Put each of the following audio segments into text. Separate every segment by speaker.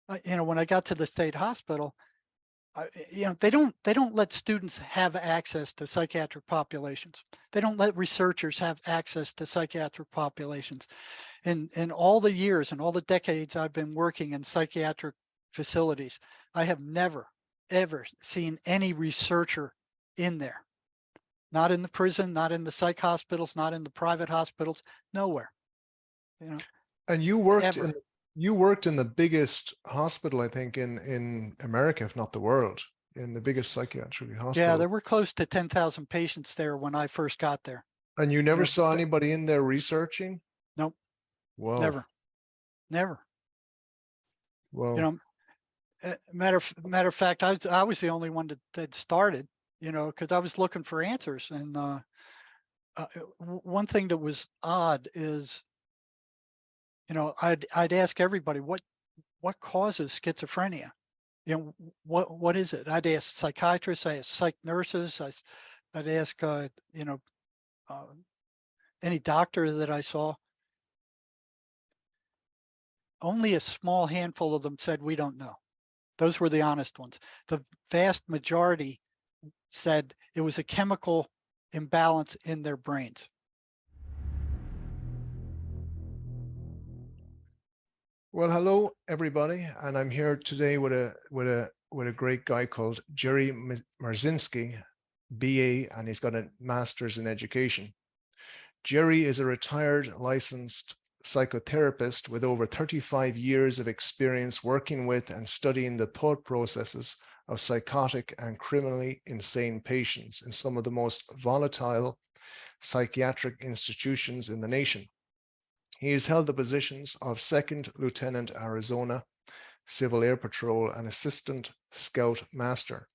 Speaker 1: when I got to the state hospital, they don't let students have access to psychiatric populations. They don't let researchers have access to psychiatric populations. In all the years and all the decades I've been working in psychiatric facilities, I have never, ever seen any researcher in there. Not in the prison, not in the psych hospitals, not in the private hospitals, nowhere,
Speaker 2: And
Speaker 1: ever.
Speaker 2: you worked in the biggest hospital, I think, in America, if not the world, in the biggest psychiatric
Speaker 1: Yeah,
Speaker 2: hospital.
Speaker 1: there were close to 10,000 patients there when I first got there.
Speaker 2: And you never saw anybody in there researching?
Speaker 1: Nope,
Speaker 2: Wow.
Speaker 1: never.
Speaker 2: Wow.
Speaker 1: Matter of fact, I was the only one that started, because I was looking for answers. And one thing that was odd is, I'd ask everybody what causes schizophrenia. What is it? I'd ask psychiatrists, I ask psych nurses, I'd ask any doctor that I saw. Only a small handful of them said we don't know. Those were the honest ones. The vast majority said it was a chemical imbalance in their brains.
Speaker 2: Well, hello everybody, and I'm here today with a great guy called Jerry Marzinsky, BA, and he's got a master's in education. Jerry is a retired licensed psychotherapist with over 35 years of experience working with and studying the thought processes of psychotic and criminally insane patients in some of the most volatile psychiatric institutions in the nation. He has held the positions of Second Lieutenant Arizona Civil Air Patrol and Assistant Scout Master.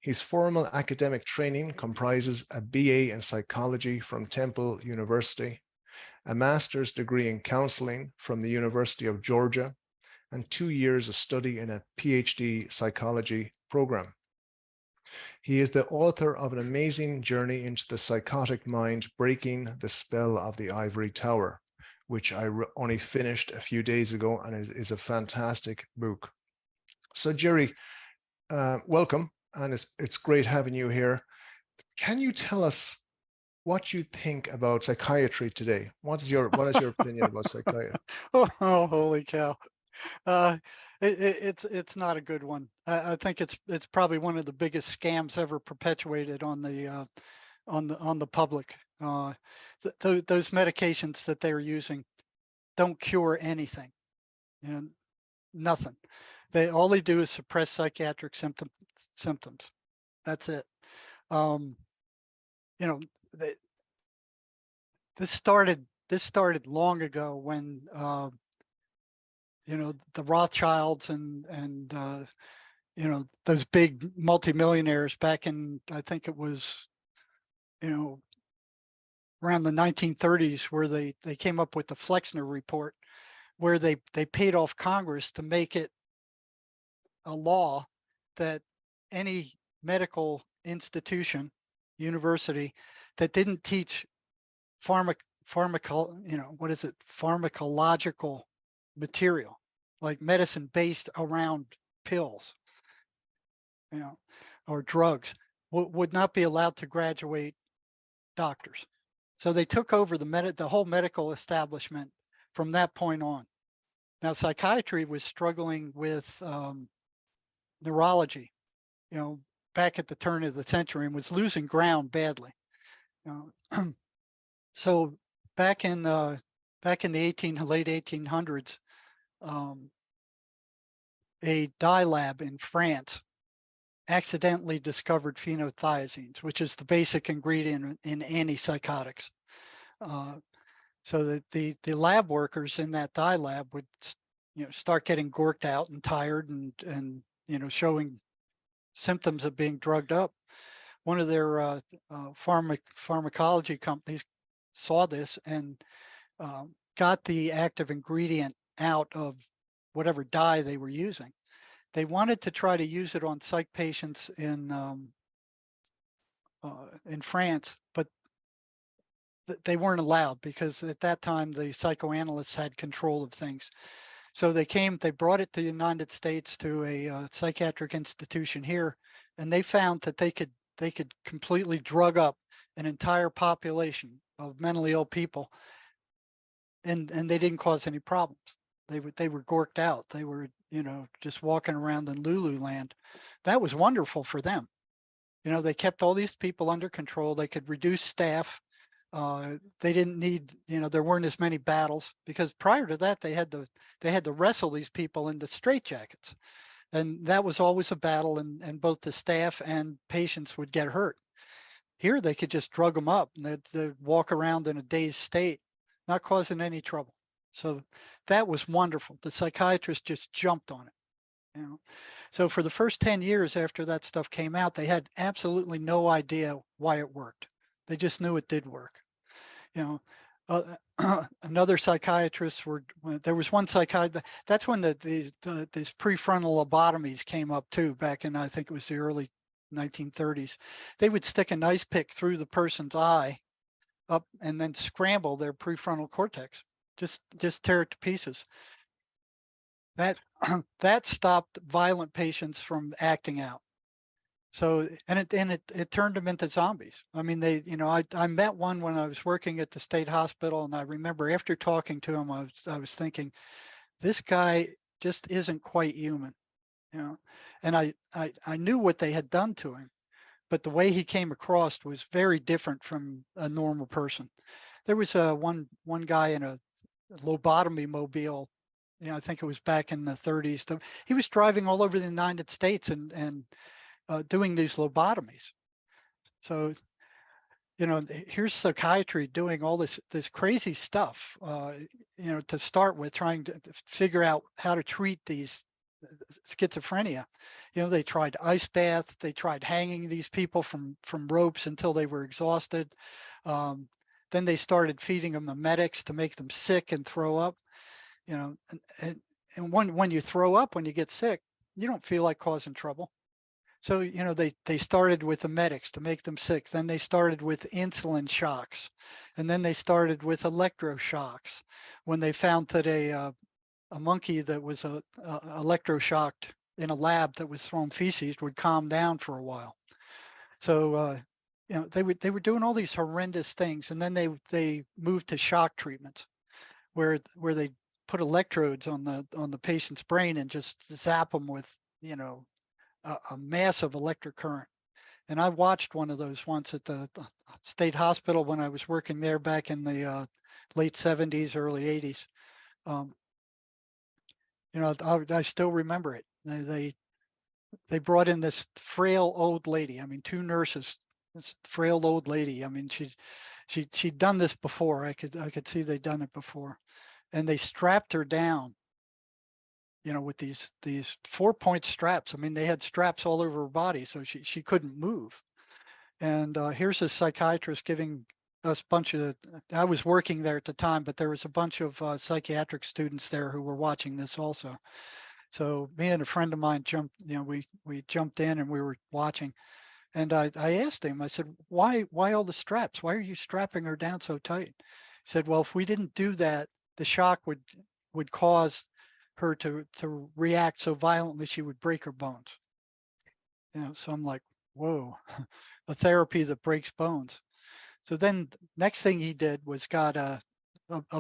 Speaker 2: His formal academic training comprises a BA in psychology from Temple University, a master's degree in counseling from the University of Georgia, and 2 years of study in a PhD psychology program. He is the author of an amazing journey into the psychotic mind, breaking the spell of the ivory tower, which I only finished a few days ago, and is a fantastic book. So Jerry, welcome, and it's great having you here. Can you tell us what you think about psychiatry today? What is your opinion about psychiatry?
Speaker 1: Oh, holy cow! It's not a good one. I think it's probably one of the biggest scams ever perpetuated on the public. Those medications that they're using don't cure anything, nothing. All they do is suppress psychiatric symptoms. That's it. They, this started long ago when the Rothschilds and those big multimillionaires back in, I think it was around the 1930s, where they came up with the Flexner report, where they paid off Congress to make it a law that any medical institution, university, that didn't teach pharmacological material, like medicine based around pills, or drugs, would not be allowed to graduate doctors. So they took over the whole medical establishment from that point on. Now, psychiatry was struggling with neurology, back at the turn of the century, and was losing ground badly. So back in the late 1800s, a dye lab in France accidentally discovered phenothiazines, which is the basic ingredient in antipsychotics. So that the lab workers in that dye lab would start getting gorked out and tired and showing symptoms of being drugged up. One of their pharmacology companies saw this and got the active ingredient out of whatever dye they were using. They wanted to try to use it on psych patients in France, but they weren't allowed, because at that time the psychoanalysts had control of things. So they brought it to the United States to a psychiatric institution here, and they found that they could completely drug up an entire population of mentally ill people, and they didn't cause any problems. They were gorked out. They were, just walking around in Lulu land. That was wonderful for them. They kept all these people under control. They could reduce staff. They didn't need, there weren't as many battles, because prior to that they had to wrestle these people into straitjackets, and that was always a battle, and both the staff and patients would get hurt. Here they could just drug them up, and they'd walk around in a dazed state, not causing any trouble. So that was wonderful. The psychiatrist just jumped on it. So for the first 10 years after that stuff came out, they had absolutely no idea why it worked. They just knew it did work. Another psychiatrist there was one psychiatrist. That's when these prefrontal lobotomies came up too, back in, I think it was the early 1930s. They would stick an ice pick through the person's eye up and then scramble their prefrontal cortex, just tear it to pieces. That stopped violent patients from acting out. So, and it turned them into zombies. I mean, I met one when I was working at the state hospital, and I remember after talking to him, I was thinking, this guy just isn't quite human, and I knew what they had done to him, but the way he came across was very different from a normal person. There was one guy in a lobotomy mobile. I think it was back in the 30s. He was driving all over the United States and doing these lobotomies. So, here's psychiatry doing all this crazy stuff, to start with, trying to figure out how to treat these schizophrenia. They tried ice baths, they tried hanging these people from ropes until they were exhausted. Then they started feeding them the medics to make them sick and throw up. And when you throw up, when you get sick, you don't feel like causing trouble. So, they started with the medics to make them sick. Then they started with insulin shocks. And then they started with electroshocks. When they found that a monkey that was electroshocked in a lab that was thrown feces would calm down for a while. So, they were doing all these horrendous things. And then they moved to shock treatments, where they put electrodes on the patient's brain and just zap them with, a massive electric current. And I watched one of those once at the state hospital when I was working there back in the late 70s, early 80s. I still remember it. They brought in this frail old lady. I mean, two nurses, this frail old lady. I mean, she'd done this before. I could see they'd done it before. And they strapped her down, with these 4-point straps. I mean, they had straps all over her body, so she couldn't move. And here's a psychiatrist giving us a bunch of, I was working there at the time, but there was a bunch of psychiatric students there who were watching this also. So me and a friend of mine jumped, we jumped in and we were watching. And I asked him, I said, why all the straps? Why are you strapping her down so tight? He said, well, if we didn't do that, the shock would cause her to react so violently she would break her bones. So I'm like, whoa, a therapy that breaks bones. So then next thing he did was got a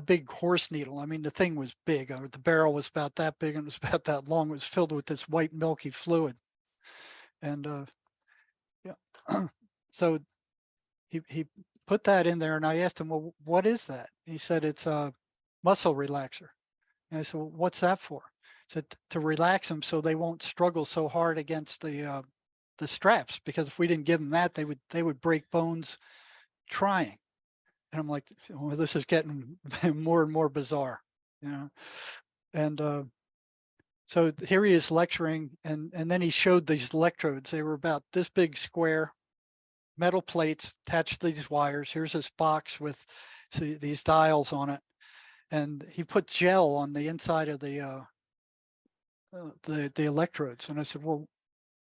Speaker 1: big horse needle. I mean, the thing was big. The barrel was about that big and it was about that long. It was filled with this white milky fluid. And so he put that in there, and I asked him, well, what is that? He said, it's a muscle relaxer. And I said, well, what's that for? He said, to relax them so they won't struggle so hard against the straps, because if we didn't give them that, they would break bones trying. And I'm like, well, this is getting more and more bizarre, And so here he is lecturing, and then he showed these electrodes. They were about this big square metal plates attached to these wires. Here's this box with these dials on it. And he put gel on the inside of the electrodes. And I said, well,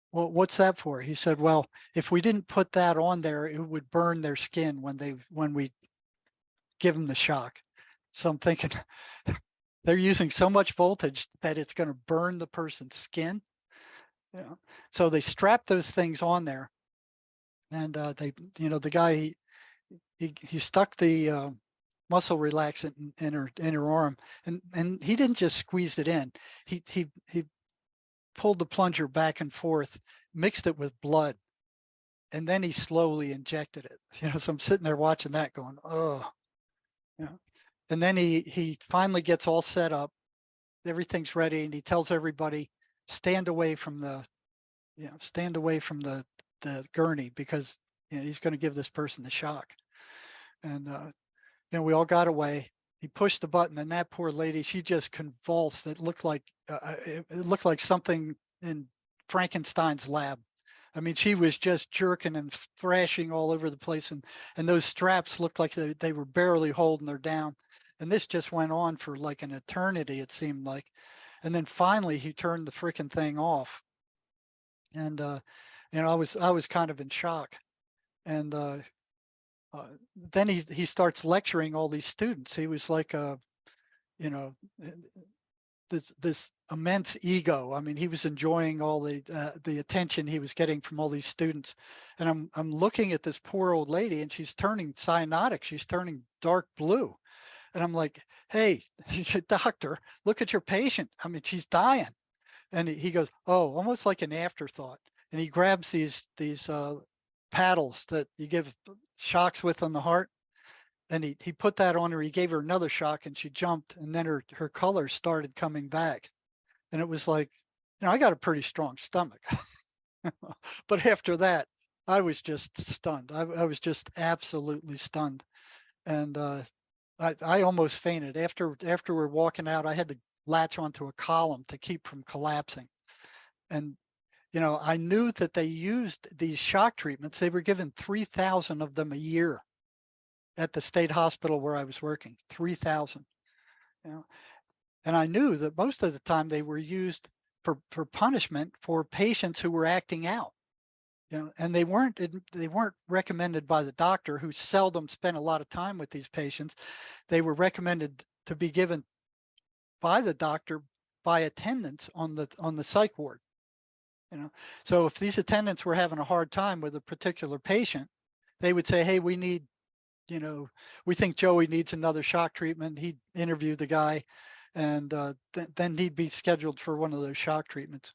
Speaker 1: what's that for? He said, well, if we didn't put that on there, it would burn their skin when we give them the shock. So I'm thinking, they're using so much voltage that it's going to burn the person's skin. You know, so they strap those things on there, and they, the guy, he stuck the muscle relaxant in her arm, and he didn't just squeeze it in. He pulled the plunger back and forth, mixed it with blood, and then he slowly injected it. So I'm sitting there watching that, going, oh, and then he finally gets all set up, everything's ready, and he tells everybody, stand away from the gurney, because he's going to give this person the shock. And we all got away. He pushed the button, and that poor lady, she just convulsed. It looked like something in Frankenstein's lab. I mean, she was just jerking and thrashing all over the place, and those straps looked like they were barely holding her down. And this just went on for like an eternity, it seemed like. And then finally he turned the freaking thing off. And I was kind of in shock. And then he starts lecturing all these students. He was like this immense ego. I mean, he was enjoying all the attention he was getting from all these students. And I'm looking at this poor old lady, and she's turning cyanotic. She's turning dark blue. And I'm like, hey, doctor, look at your patient. I mean, she's dying. And he goes, oh, almost like an afterthought. And he grabs these paddles that you give shocks with on the heart. And he put that on her. He gave her another shock, and she jumped. And then her colors started coming back. And it was like, I got a pretty strong stomach. But after that, I was just stunned. I was just absolutely stunned. And I almost fainted. After we're walking out, I had to latch onto a column to keep from collapsing. And I knew that they used these shock treatments. They were given 3,000 of them a year at the state hospital where I was working. 3,000. And I knew that most of the time they were used for punishment for patients who were acting out. And they weren't recommended by the doctor, who seldom spent a lot of time with these patients. They were recommended to be given by the doctor by attendants on the psych ward. So if these attendants were having a hard time with a particular patient, they would say, hey, we need, we think Joey needs another shock treatment. He'd interview the guy, and then he'd be scheduled for one of those shock treatments.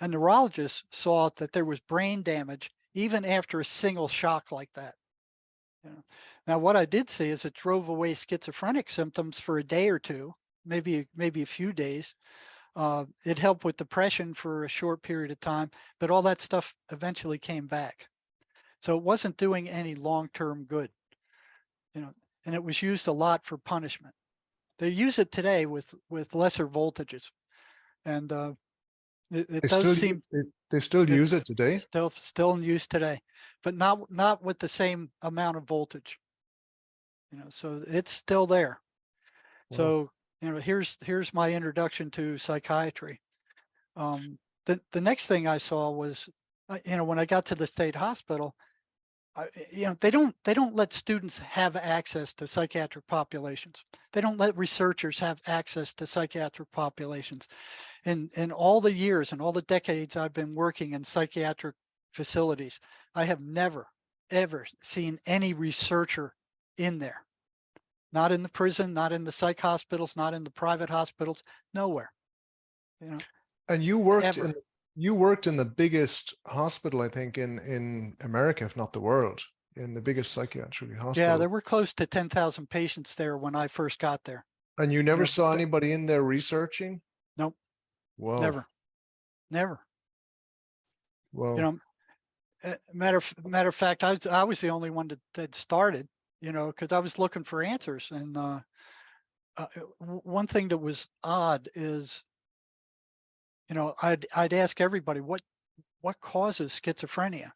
Speaker 1: A neurologist saw that there was brain damage even after a single shock like that. Now, what I did see is it drove away schizophrenic symptoms for a day or two, maybe a few days. It helped with depression for a short period of time, but all that stuff eventually came back. So it wasn't doing any long-term good, and it was used a lot for punishment. They use it today with lesser voltages, and it does seem
Speaker 2: they still use it today.
Speaker 1: Still in use today, but not with the same amount of voltage. So it's still there. Wow. So here's my introduction to psychiatry. The next thing I saw was, when I got to the state hospital, they don't let students have access to psychiatric populations. They don't let researchers have access to psychiatric populations. In all the years and all the decades I've been working in psychiatric facilities, I have never, ever seen any researcher in there. Not in the prison, not in the psych hospitals, not in the private hospitals, nowhere.
Speaker 2: And you worked in the biggest hospital, I think, in America, if not the world, in the biggest psychiatric hospital.
Speaker 1: Yeah, there were close to 10,000 patients there when I first got there.
Speaker 2: And you never saw anybody in there researching?
Speaker 1: Nope.
Speaker 2: Whoa.
Speaker 1: Never.
Speaker 2: Well,
Speaker 1: matter of fact, I was the only one that started, because I was looking for answers. And one thing that was odd is, I'd ask everybody, what causes schizophrenia?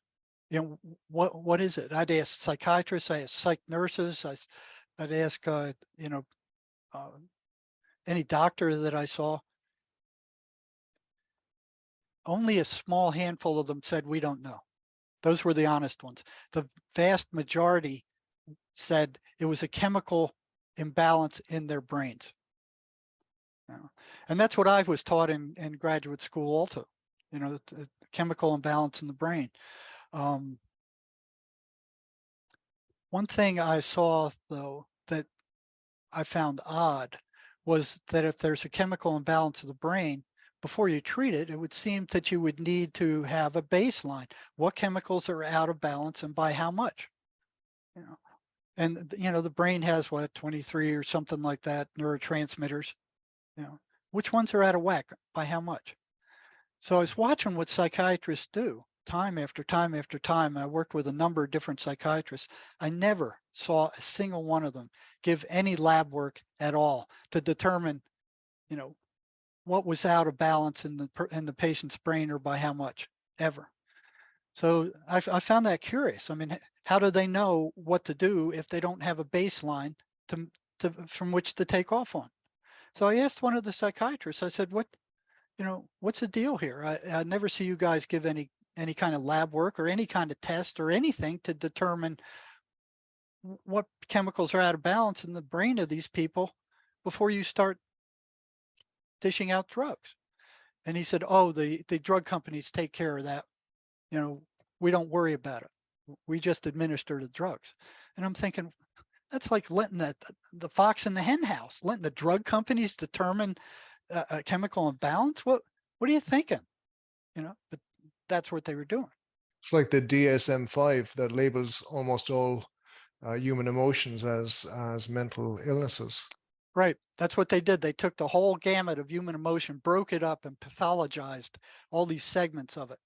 Speaker 1: What is it? I'd ask psychiatrists, I ask psych nurses, I'd ask any doctor that I saw. Only a small handful of them said, we don't know. Those were the honest ones. The vast majority said it was a chemical imbalance in their brains. You know? And that's what I was taught in graduate school also, you know, the chemical imbalance in the brain. One thing I saw, though, that I found odd was that if there's a chemical imbalance of the brain, before you treat it, it would seem that you would need to have a baseline. What chemicals are out of balance and by how much? You know, and you know, the brain has what, 23 or something like that neurotransmitters. You know, which ones are out of whack by how much? So I was watching what psychiatrists do time after time after time. And I worked with a number of different psychiatrists. I never saw a single one of them give any lab work at all to determine, you know, what was out of balance in the patient's brain or by how much, ever. So I found that curious. I mean, how do they know what to do if they don't have a baseline from which to take off on? So I asked one of the psychiatrists, I said, what's the deal here? I never see you guys give any kind of lab work or any kind of test or anything to determine what chemicals are out of balance in the brain of these people before you start dishing out drugs. And he said, oh, the drug companies take care of that. You know, we don't worry about it. We just administer the drugs. And I'm thinking, that's like letting the fox in the hen house, letting the drug companies determine a chemical imbalance. What are you thinking? You know, but that's what they were doing.
Speaker 2: It's like the DSM-5 that labels almost all human emotions as mental illnesses.
Speaker 1: Right. That's what they did. They took the whole gamut of human emotion, broke it up, and pathologized all these segments of it.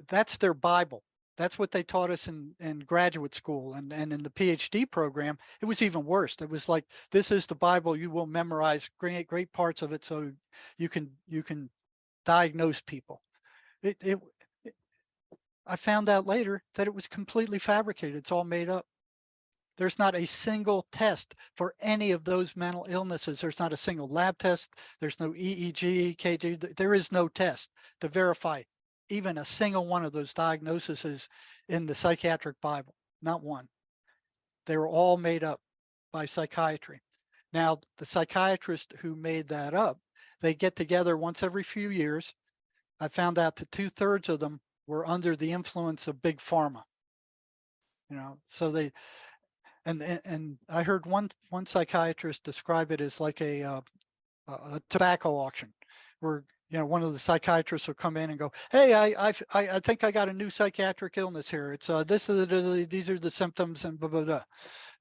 Speaker 1: That's their Bible. That's what they taught us in graduate school, and in the PhD program. It was even worse. It was like, this is the Bible. You will memorize great parts of it so you can diagnose people. I found out later that it was completely fabricated. It's all made up. There's not a single test for any of those mental illnesses. There's not a single lab test. There's no EEG, EKG. There is no test to verify even a single one of those diagnoses in the psychiatric Bible. Not one. They were all made up by psychiatry. Now, the psychiatrist who made that up, they get together once every few years. I found out that 2/3 of them were under the influence of big pharma. You know, so they and I heard one psychiatrist describe it as like a tobacco auction, where one of the psychiatrists will come in and go, "Hey, I think I got a new psychiatric illness here. It's these are the symptoms and blah blah blah,"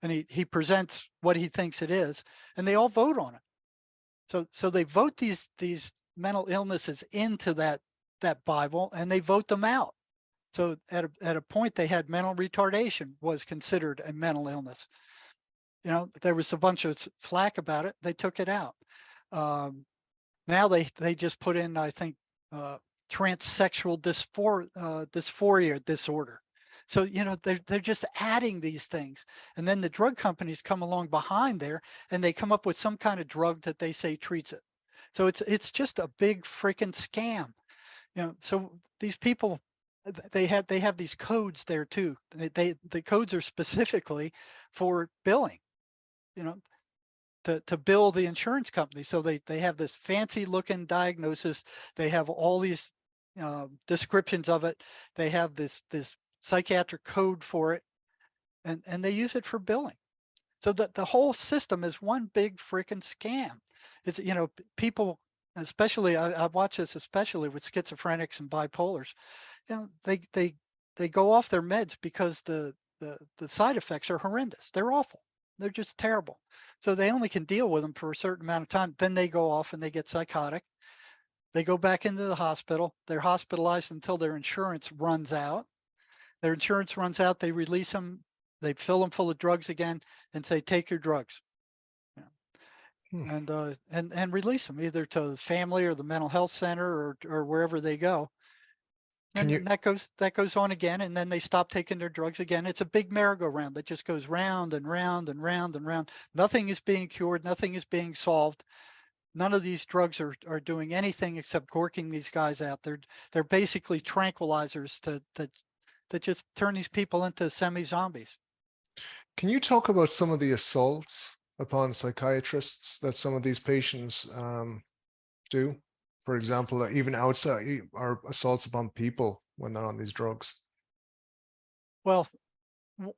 Speaker 1: and he presents what he thinks it is, and they all vote on it. So they vote these mental illnesses into that Bible, and they vote them out. So at a point, they had mental retardation was considered a mental illness. There was a bunch of flack about it. They took it out. Now they just put in, I think, transsexual dysphoria disorder. So they're just adding these things, and then the drug companies come along behind there, and they come up with some kind of drug that they say treats it. So it's just a big freaking scam. So these people, they have these codes there too. The codes are specifically for billing, to bill the insurance company. So they have this fancy looking diagnosis. They have all these descriptions of it. They have this psychiatric code for it, and they use it for billing. So that the whole system is one big freaking scam. It's people, especially I watch this especially with schizophrenics and bipolars. They go off their meds because the side effects are horrendous. They're awful. They're just terrible. So they only can deal with them for a certain amount of time. Then they go off and they get psychotic. They go back into the hospital. They're hospitalized until their insurance runs out. Their insurance runs out. They release them. They fill them full of drugs again and say, take your drugs. And release them either to the family or the mental health center or wherever they go. And that goes on again, and then they stop taking their drugs again. It's a big merry-go-round that just goes round and round and round and round. Nothing is being cured. Nothing is being solved. None of these drugs are doing anything except gorking these guys out. They're basically tranquilizers that just turn these people into semi-zombies.
Speaker 2: Can you talk about some of the assaults upon psychiatrists that some of these patients do? For example, even outside or assaults upon people when they're on these drugs.
Speaker 1: Well,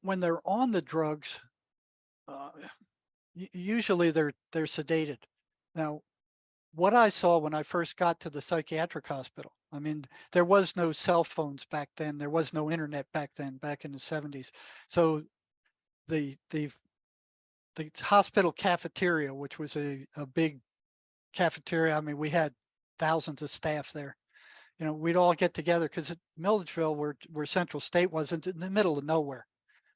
Speaker 1: when they're on the drugs, usually they're sedated. Now, what I saw when I first got to the psychiatric hospital, I mean, there was no cell phones back then. There was no internet back then, back in the 70s. So the hospital cafeteria, which was a big cafeteria. I mean, we had thousands of staff there. You know, we'd all get together because at Milledgeville, where Central State was, in the middle of nowhere.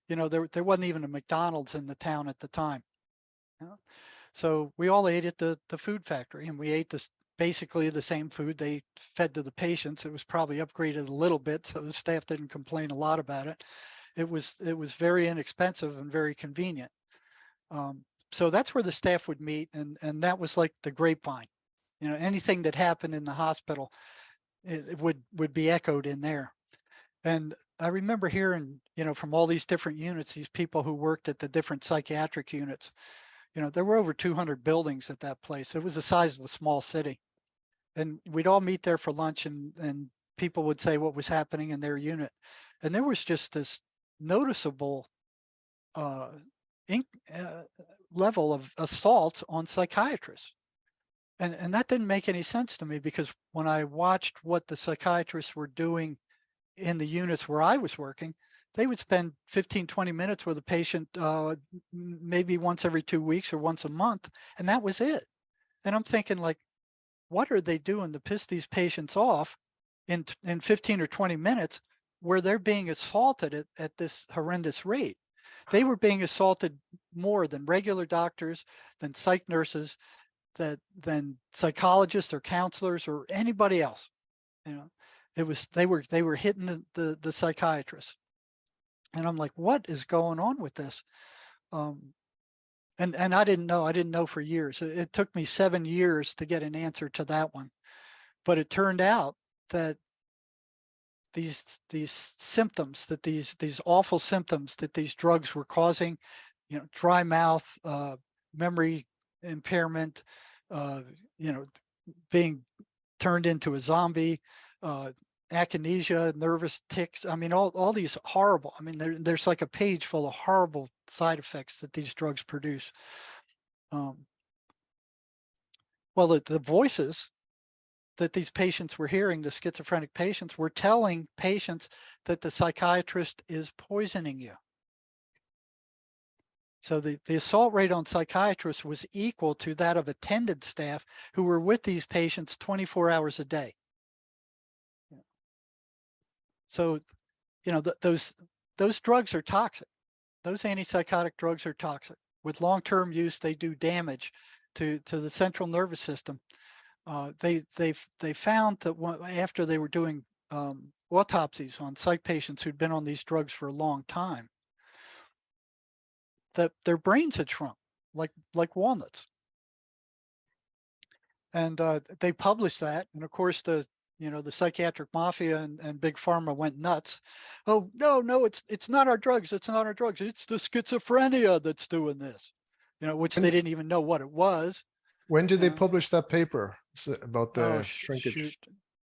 Speaker 1: You know, there wasn't even a McDonald's in the town at the time. You know? So we all ate at the food factory, and we ate this basically the same food they fed to the patients. It was probably upgraded a little bit, so the staff didn't complain a lot about it. It was very inexpensive and very convenient. So that's where the staff would meet, and that was like the grapevine. You know, anything that happened in the hospital, it would be echoed in there. And I remember hearing, you know, from all these different units, these people who worked at the different psychiatric units. You know, there were over 200 buildings at that place. It was the size of a small city. And we'd all meet there for lunch, and people would say what was happening in their unit. And there was just this noticeable uh, level of assault on psychiatrists. And that didn't make any sense to me, because when I watched what the psychiatrists were doing in the units where I was working, they would spend 15, 20 minutes with a patient, maybe once every 2 weeks or once a month, and that was it. And I'm thinking, like, what are they doing to piss these patients off in 15 or 20 minutes, where they're being assaulted at this horrendous rate? They were being assaulted more than regular doctors, than psych nurses, than psychologists or counselors or anybody else. You know, it was, they were hitting the psychiatrists. And I'm like, what is going on with this? And I didn't know for years. It took me 7 years to get an answer to that one. But it turned out that these symptoms, that these awful symptoms that these drugs were causing, you know, dry mouth, memory impairment, you know, being turned into a zombie, akinesia, nervous tics. I mean, all these horrible, I mean, there's like a page full of horrible side effects that these drugs produce. Well, the voices that these patients were hearing, the schizophrenic patients, were telling patients that the psychiatrist is poisoning you. So the assault rate on psychiatrists was equal to that of attendant staff who were with these patients 24 hours a day. So, you know, those drugs are toxic. Those antipsychotic drugs are toxic. With long-term use, they do damage to the central nervous system. They found that after they were doing autopsies on psych patients who'd been on these drugs for a long time, that their brains had shrunk like walnuts. And they published that, and of course the psychiatric mafia and big pharma went nuts. Oh no, it's not our drugs, it's not our drugs, it's the schizophrenia that's doing this, you know, which they didn't even know what it was.
Speaker 2: When did they publish that paper about
Speaker 1: Oh
Speaker 2: the shrinkage?
Speaker 1: shoot,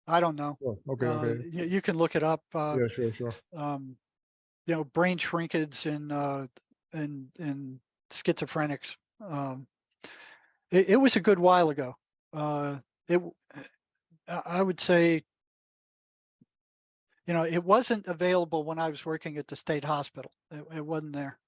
Speaker 1: I don't know.
Speaker 2: Oh, okay.
Speaker 1: You can look it up.
Speaker 2: Yeah, sure.
Speaker 1: You know, brain shrinkage in schizophrenics. It was a good while ago. I would say, you know, it wasn't available when I was working at the state hospital. It wasn't there.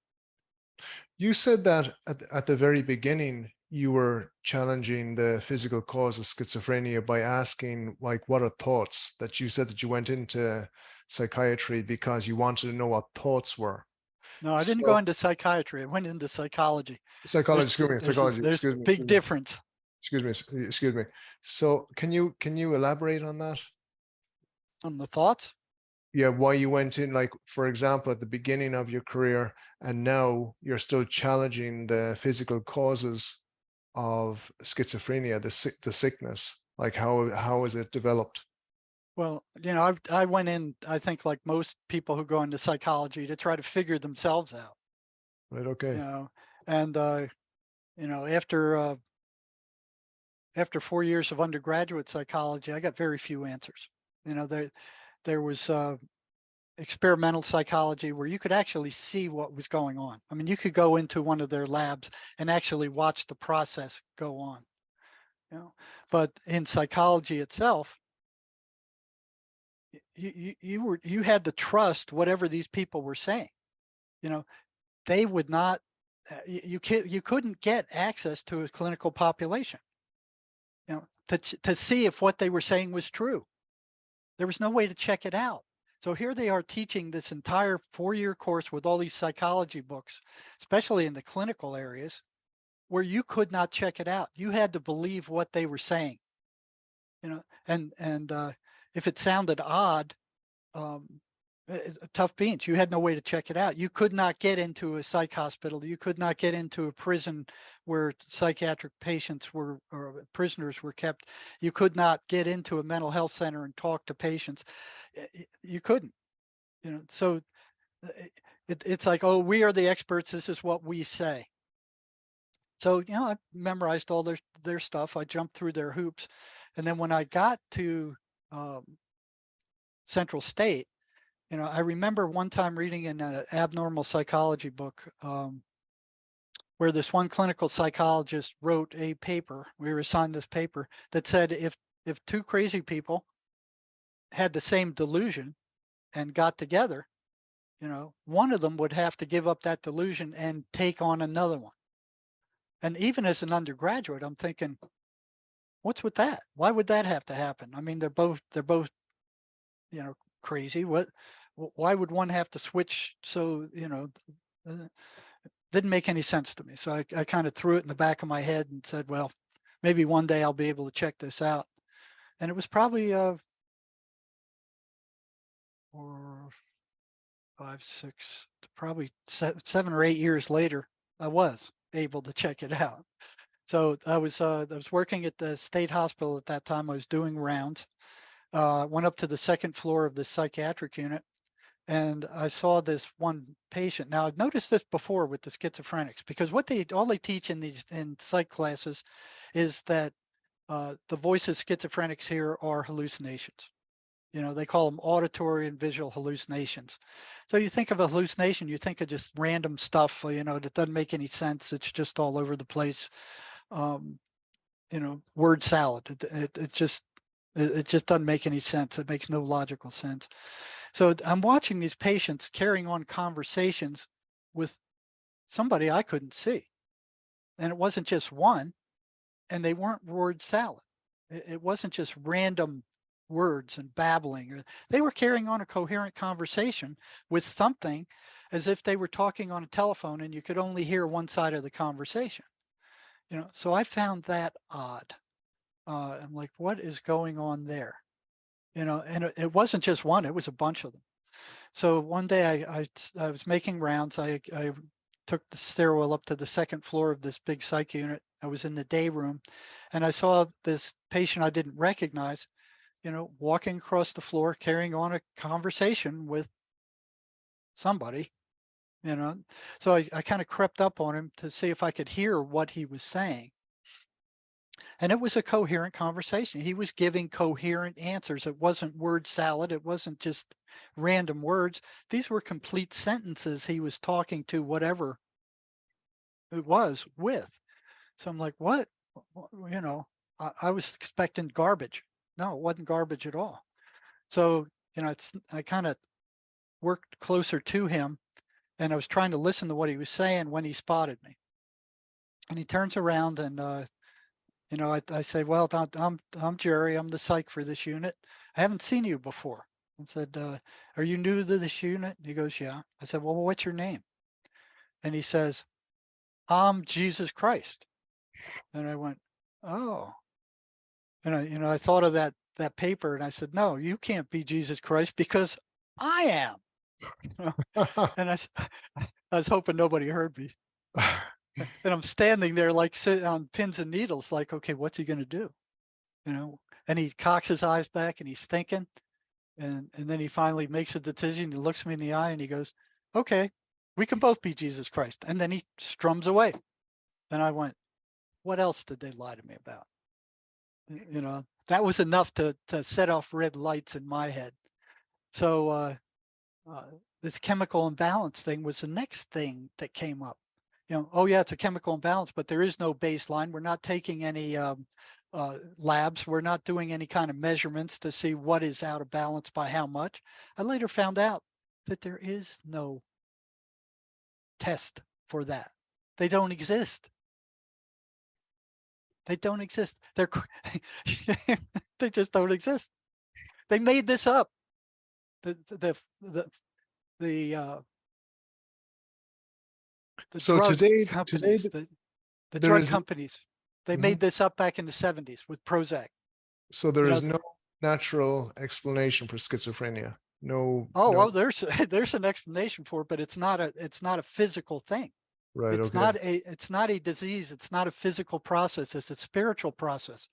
Speaker 2: You said that at the very beginning, you were challenging the physical cause of schizophrenia by asking, like, what are thoughts? That you said that you went into psychiatry because you wanted to know what thoughts were.
Speaker 1: No, I didn't go into psychiatry. I went into psychology.
Speaker 2: Psychology, psychology.
Speaker 1: There's big difference.
Speaker 2: Excuse me. So can you elaborate on that?
Speaker 1: On the thoughts?
Speaker 2: Yeah, why you went in, like, for example, at the beginning of your career, and now you're still challenging the physical causes of schizophrenia, the sickness. Like, how is it developed?
Speaker 1: Well, you know, I went in, I think, like most people who go into psychology, to try to figure themselves out.
Speaker 2: Right. Okay.
Speaker 1: You know, and You know, after 4 years of undergraduate psychology, I got very few answers. You know, there was experimental psychology where you could actually see what was going on. I mean, you could go into one of their labs and actually watch the process go on. You know, but in psychology itself, you had to trust whatever these people were saying. You know, they would not. You couldn't get access to a clinical population. You know, to see if what they were saying was true. There was no way to check it out. So here they are teaching this entire 4-year course with all these psychology books, especially in the clinical areas, where you could not check it out. You had to believe what they were saying. You know, and if it sounded odd, um, tough beans. You had no way to check it out. You could not get into a psych hospital. You could not get into a prison where psychiatric patients were or prisoners were kept. You could not get into a mental health center and talk to patients. You couldn't. You know, so it's like, oh, we are the experts. This is what we say. So, you know, I memorized all their stuff. I jumped through their hoops. And then when I got to Central State, you know, I remember one time reading in an abnormal psychology book where this one clinical psychologist wrote a paper. We were assigned this paper that said if two crazy people had the same delusion and got together, you know, one of them would have to give up that delusion and take on another one. And even as an undergraduate, I'm thinking, what's with that? Why would that have to happen? I mean, they're both, you know, crazy. Why would one have to switch? So, you know, didn't make any sense to me. So I kind of threw it in the back of my head and said, well, maybe one day I'll be able to check this out. And it was probably 4, 5, 6, probably 7 or 8 years later, I was able to check it out. So I was working at the state hospital at that time. I was doing rounds. Went up to the second floor of the psychiatric unit, and I saw this one patient. Now I've noticed this before with the schizophrenics, because what all they teach in psych classes is that the voices schizophrenics hear are hallucinations. You know, they call them auditory and visual hallucinations. So you think of a hallucination, you think of just random stuff, you know, that doesn't make any sense. It's just all over the place. You know, word salad. It just doesn't make any sense. It makes no logical sense. So I'm watching these patients carrying on conversations with somebody I couldn't see. And it wasn't just one, and they weren't word salad. It wasn't just random words and babbling, or they were carrying on a coherent conversation with something as if they were talking on a telephone and you could only hear one side of the conversation. You know, so I found that odd. I'm like, what is going on there? You know, and it wasn't just one, it was a bunch of them. So one day I was making rounds. I took the stairwell up to the second floor of this big psych unit. I was in the day room, and I saw this patient I didn't recognize, you know, walking across the floor, carrying on a conversation with somebody, you know. So I kind of crept up on him to see if I could hear what he was saying. And it was a coherent conversation. He was giving coherent answers. It wasn't word salad. It wasn't just random words. These were complete sentences he was talking to whatever it was with. So I'm like, what? You know, I was expecting garbage. No, it wasn't garbage at all. So, you know, I kind of worked closer to him, and I was trying to listen to what he was saying when he spotted me. And he turns around and you know, I say, well, I'm Jerry. I'm the psych for this unit. I haven't seen you before. I said, are you new to this unit? And he goes, yeah. I said, well, what's your name? And he says, I'm Jesus Christ. And I went, oh. And I thought of that paper, and I said, no, you can't be Jesus Christ because I am. And I was hoping nobody heard me. And I'm standing there like sitting on pins and needles, like, okay, what's he going to do? You know, and he cocks his eyes back and he's thinking, and then he finally makes a decision. He looks me in the eye and he goes, okay, we can both be Jesus Christ. And then he strums away. And I went, what else did they lie to me about? You know, that was enough to set off red lights in my head. So this chemical imbalance thing was the next thing that came up. You know, oh yeah, it's a chemical imbalance, but there is no baseline. We're not taking any labs. We're not doing any kind of measurements to see what is out of balance by how much. I later found out that there is no test for that. They don't exist. They don't exist. They're they just don't exist. They made this up. The
Speaker 2: So
Speaker 1: drug
Speaker 2: today
Speaker 1: companies, the
Speaker 2: there
Speaker 1: drug
Speaker 2: is
Speaker 1: companies, they
Speaker 2: Mhm.
Speaker 1: made this up back in the 70s with Prozac.
Speaker 2: So there
Speaker 1: You know,
Speaker 2: is no natural explanation for schizophrenia. No,
Speaker 1: oh,
Speaker 2: no.
Speaker 1: there's there's an explanation for it, but it's not a physical thing.
Speaker 2: Right. Okay.
Speaker 1: It's not a disease. It's not a physical process. It's a spiritual process.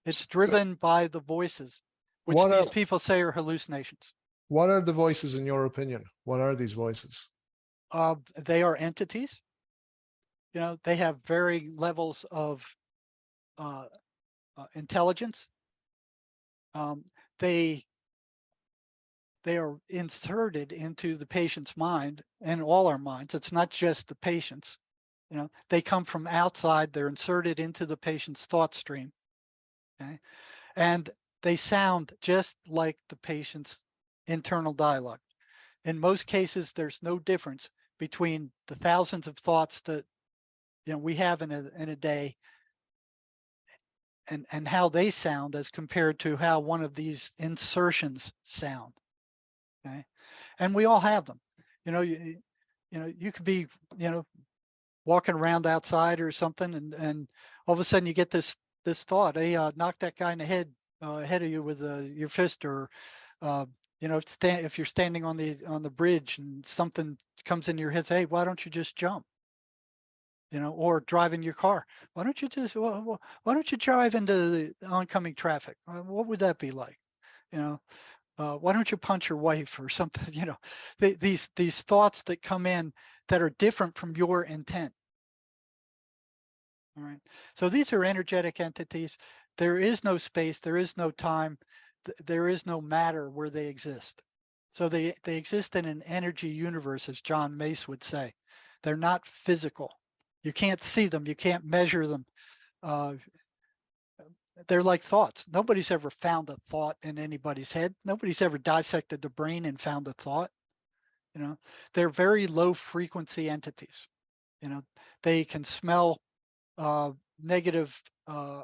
Speaker 1: It's
Speaker 2: So
Speaker 1: driven by the voices, which
Speaker 2: what
Speaker 1: these
Speaker 2: are
Speaker 1: people say are hallucinations.
Speaker 2: what are the voices in your opinion? What are these voices?
Speaker 1: They are entities. You know, they have varying levels of uh, intelligence. Um, they they are inserted into the patient's mind and all our minds. It's not just the patient's. You know, they come from outside. They're inserted into the patient's thought stream. Okay, and they sound just like the patient's internal dialogue. In most cases, there's no difference between the thousands of thoughts that we have in a day and how they sound as compared to how one of these insertions sound. Okay, and we all have them. You know, you could be walking around outside or something, and all of a sudden you get this thought, hey, knock that guy in the head ahead of you with your fist, or uh, if you're standing on the bridge and something comes into your head, say, hey, why don't you just jump? Or driving your car. Why don't you drive into the oncoming traffic? What would that be like? You know, why don't you punch your wife or something? These thoughts that come in that are different from your intent. All right. So these are energetic entities. There is no space. There is no time. There is no matter where they exist. So they exist in an energy universe, as John Mace would say. They're not physical. You can't see them. You can't measure them. Uh, they're like thoughts. Nobody's ever found a thought in anybody's head. Nobody's ever dissected the brain and found a thought. They're very low frequency entities. They can smell negative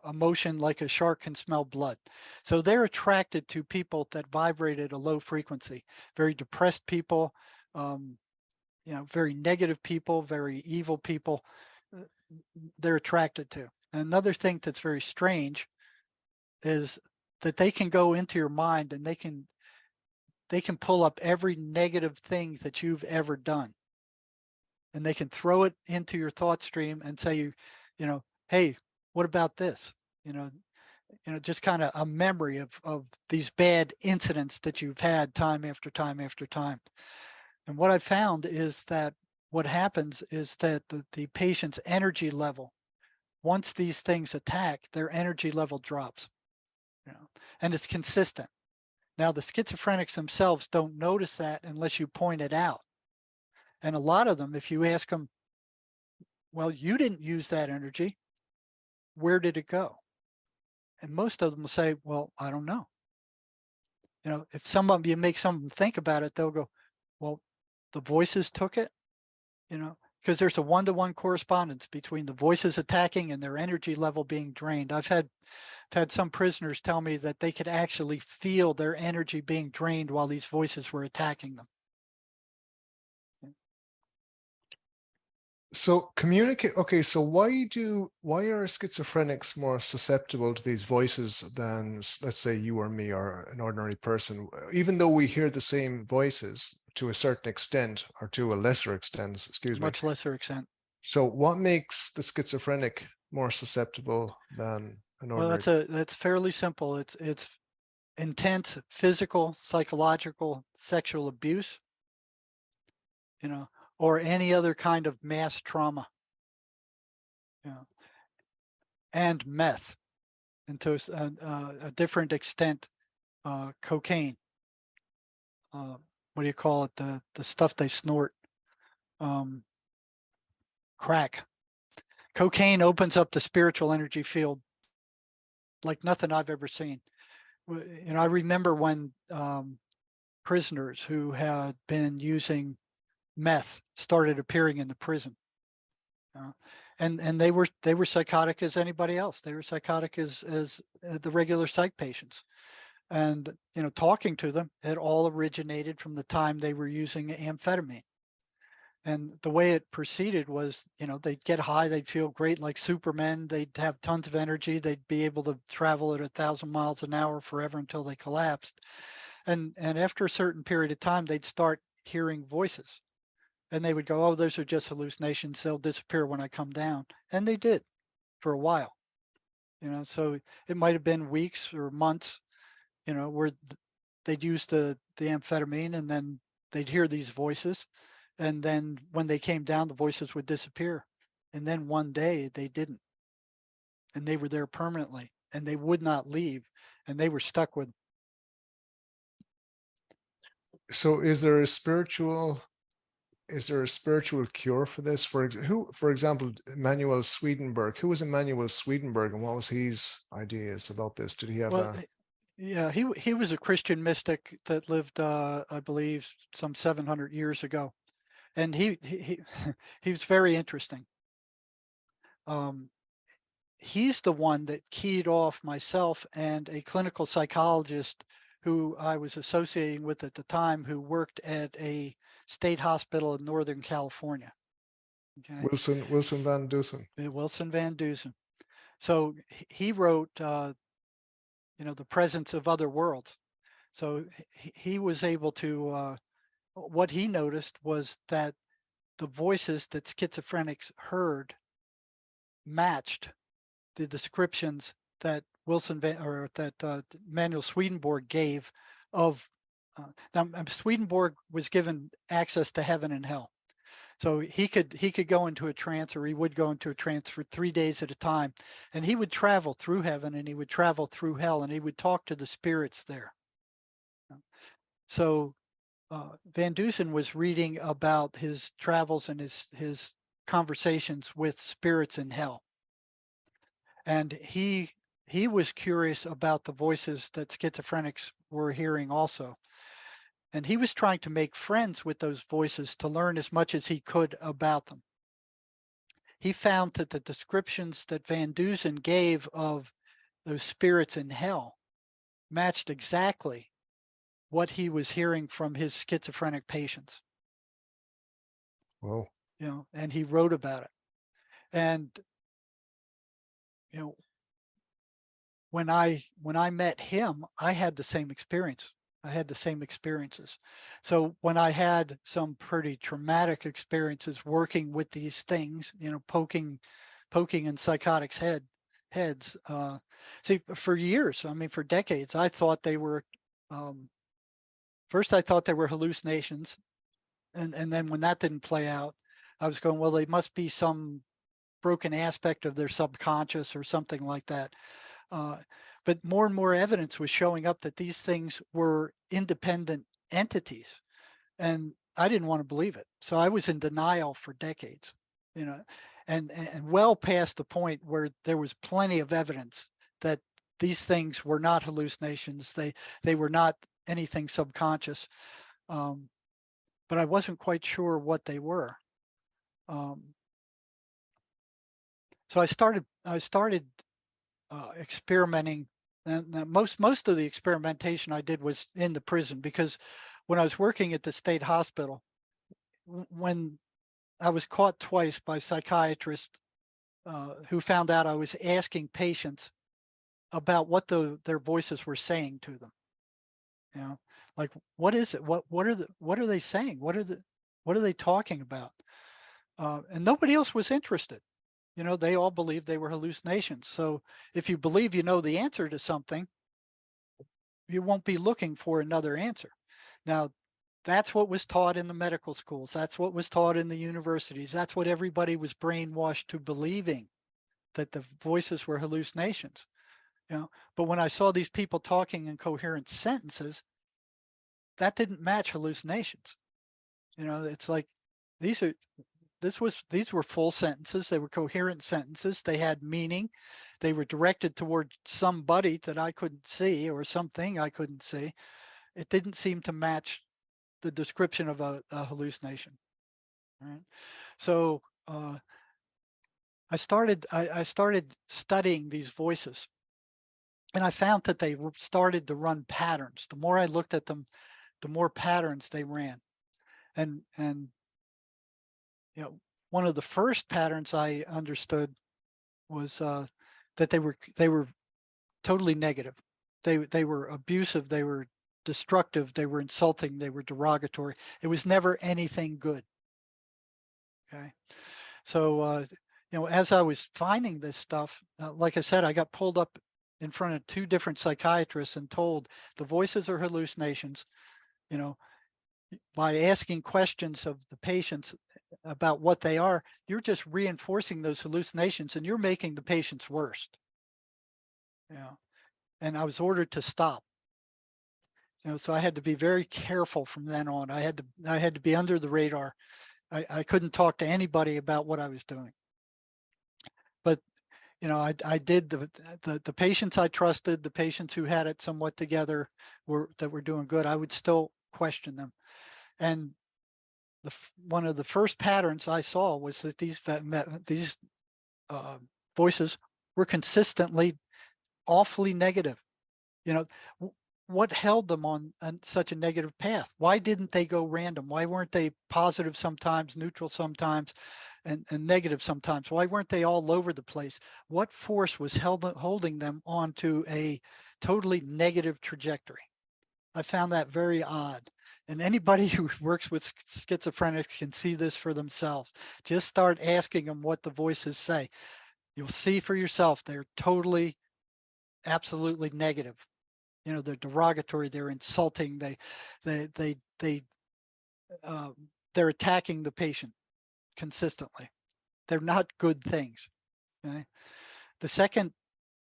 Speaker 1: emotion like a shark can smell blood. So they're attracted to people that vibrate at a low frequency. Very depressed people, very negative people, very evil people. uh, They're attracted to. And another thing that's very strange is that they can go into your mind and they can pull up every negative thing that you've ever done, and they can throw it into your thought stream and say, hey, what about this? you know just kind of a memory of these bad incidents that you've had time after time after time. And what I found is that what happens is that the patient's energy level, once these things attack, their energy level drops, and it's consistent. Now, the schizophrenics themselves don't notice that unless you point it out. And a lot of them, if you ask them, well, you didn't use that energy, where did it go? And most of them will say, well, I don't know. If you make some of them think about it, they'll go, well, the voices took it, because there's a one-to-one correspondence between the voices attacking and their energy level being drained. I've had some prisoners tell me that they could actually feel their energy being drained while these voices were attacking them.
Speaker 2: So communicate. Okay. So why are schizophrenics more susceptible to these voices than, let's say, you or me or an ordinary person? Even though we hear the same voices to a certain extent, or to a lesser extent, excuse me.
Speaker 1: Much lesser extent.
Speaker 2: So what makes the schizophrenic more susceptible than an
Speaker 1: Well,
Speaker 2: ordinary?
Speaker 1: that's fairly simple. It's intense physical, psychological, sexual abuse, you know, or any other kind of mass trauma. You know, and meth, and to a different extent, cocaine. What do you call it? The stuff they snort. Crack. Cocaine opens up the spiritual energy field like nothing I've ever seen. I remember when prisoners who had been using meth started appearing in the prison. And they were psychotic as anybody else. They were psychotic as the regular psych patients. And talking to them, it all originated from the time they were using amphetamine. And the way it proceeded was, they'd get high, they'd feel great like Superman, they'd have tons of energy, they'd be able to travel at 1,000 miles an hour forever until they collapsed. And after a certain period of time, they'd start hearing voices. And they would go, oh, those are just hallucinations, they'll disappear when I come down. And they did for a while. So it might have been weeks or months, where they'd use the amphetamine, and then they'd hear these voices. And then when they came down, the voices would disappear. And then one day they didn't. And they were there permanently, and they would not leave, and they were stuck with them.
Speaker 2: So is there a spiritual cure for this? For example, Emanuel Swedenborg. Who was Emanuel Swedenborg, and what was his ideas about this? Did he have
Speaker 1: yeah, he was a Christian mystic that lived, I believe, some 700 years ago. And he was very interesting. He's the one that keyed off myself and a clinical psychologist who I was associating with at the time, who worked at a state hospital in Northern California. Okay.
Speaker 2: Wilson Van Dusen.
Speaker 1: Wilson Van Dusen. So he wrote, The Presence of Other Worlds. So he was able to, what he noticed was that the voices that schizophrenics heard matched the descriptions that Emanuel Swedenborg gave of. Now Swedenborg was given access to heaven and hell, so he could go into a trance, or he would go into a trance for 3 days at a time, and he would travel through heaven and he would travel through hell, and he would talk to the spirits there. So Van Dusen was reading about his travels and his conversations with spirits in hell. And he was curious about the voices that schizophrenics were hearing also. And he was trying to make friends with those voices to learn as much as he could about them. He found that the descriptions that Van Dusen gave of those spirits in hell matched exactly what he was hearing from his schizophrenic patients.
Speaker 2: Whoa.
Speaker 1: And he wrote about it. And when I met him, I had the same experience. I had the same experiences. So when I had some pretty traumatic experiences working with these things, poking in psychotics heads. See, for years, for decades, I thought they were. First, I thought they were hallucinations, and then when that didn't play out, I was going, well, they must be some broken aspect of their subconscious or something like that. But more and more evidence was showing up that these things were independent entities, and I didn't want to believe it. So I was in denial for decades, and well past the point where there was plenty of evidence that these things were not hallucinations. They were not anything subconscious, but I wasn't quite sure what they were. So I started experimenting, and most of the experimentation I did was in the prison, because when I was working at the state hospital, when I was caught twice by psychiatrists who found out I was asking patients about what their voices were saying to them. Like, what is it? What are they saying? What are they talking about? And nobody else was interested. They all believed they were hallucinations. So if you believe you know the answer to something, you won't be looking for another answer. Now, that's what was taught in the medical schools. That's what was taught in the universities. That's what everybody was brainwashed to believing, that the voices were hallucinations, but when I saw these people talking in coherent sentences, that didn't match hallucinations. It's like these are these were full sentences. They were coherent sentences. They had meaning. They were directed toward somebody that I couldn't see or something I couldn't see. It didn't seem to match the description of a hallucination. Right. So I started studying these voices, and I found that they started to run patterns. The more I looked at them, the more patterns they ran. And one of the first patterns I understood was that they were totally negative. They were abusive. They were destructive. They were insulting. They were derogatory. It was never anything good. Okay, so as I was finding this stuff, like I said, I got pulled up in front of 2 different psychiatrists and told the voices are hallucinations. You know, by asking questions of the patients about what they are, you're just reinforcing those hallucinations and you're making the patients worse. And I was ordered to stop. So I had to be very careful from then on. I had to be under the radar. I couldn't talk to anybody about what I was doing. But I did the patients I trusted, the patients who had it somewhat together that were doing good. I would still question them. And one of the first patterns I saw was that these voices were consistently awfully negative. What held them on such a negative path? Why didn't they go random? Why weren't they positive sometimes, neutral sometimes, and negative sometimes? Why weren't they all over the place? What force was holding them onto a totally negative trajectory? I found that very odd. And anybody who works with schizophrenics can see this for themselves. Just start asking them what the voices say. You'll see for yourself, they're totally, absolutely negative. They're derogatory, they're insulting, they're attacking the patient consistently. They're not good things. Okay? The second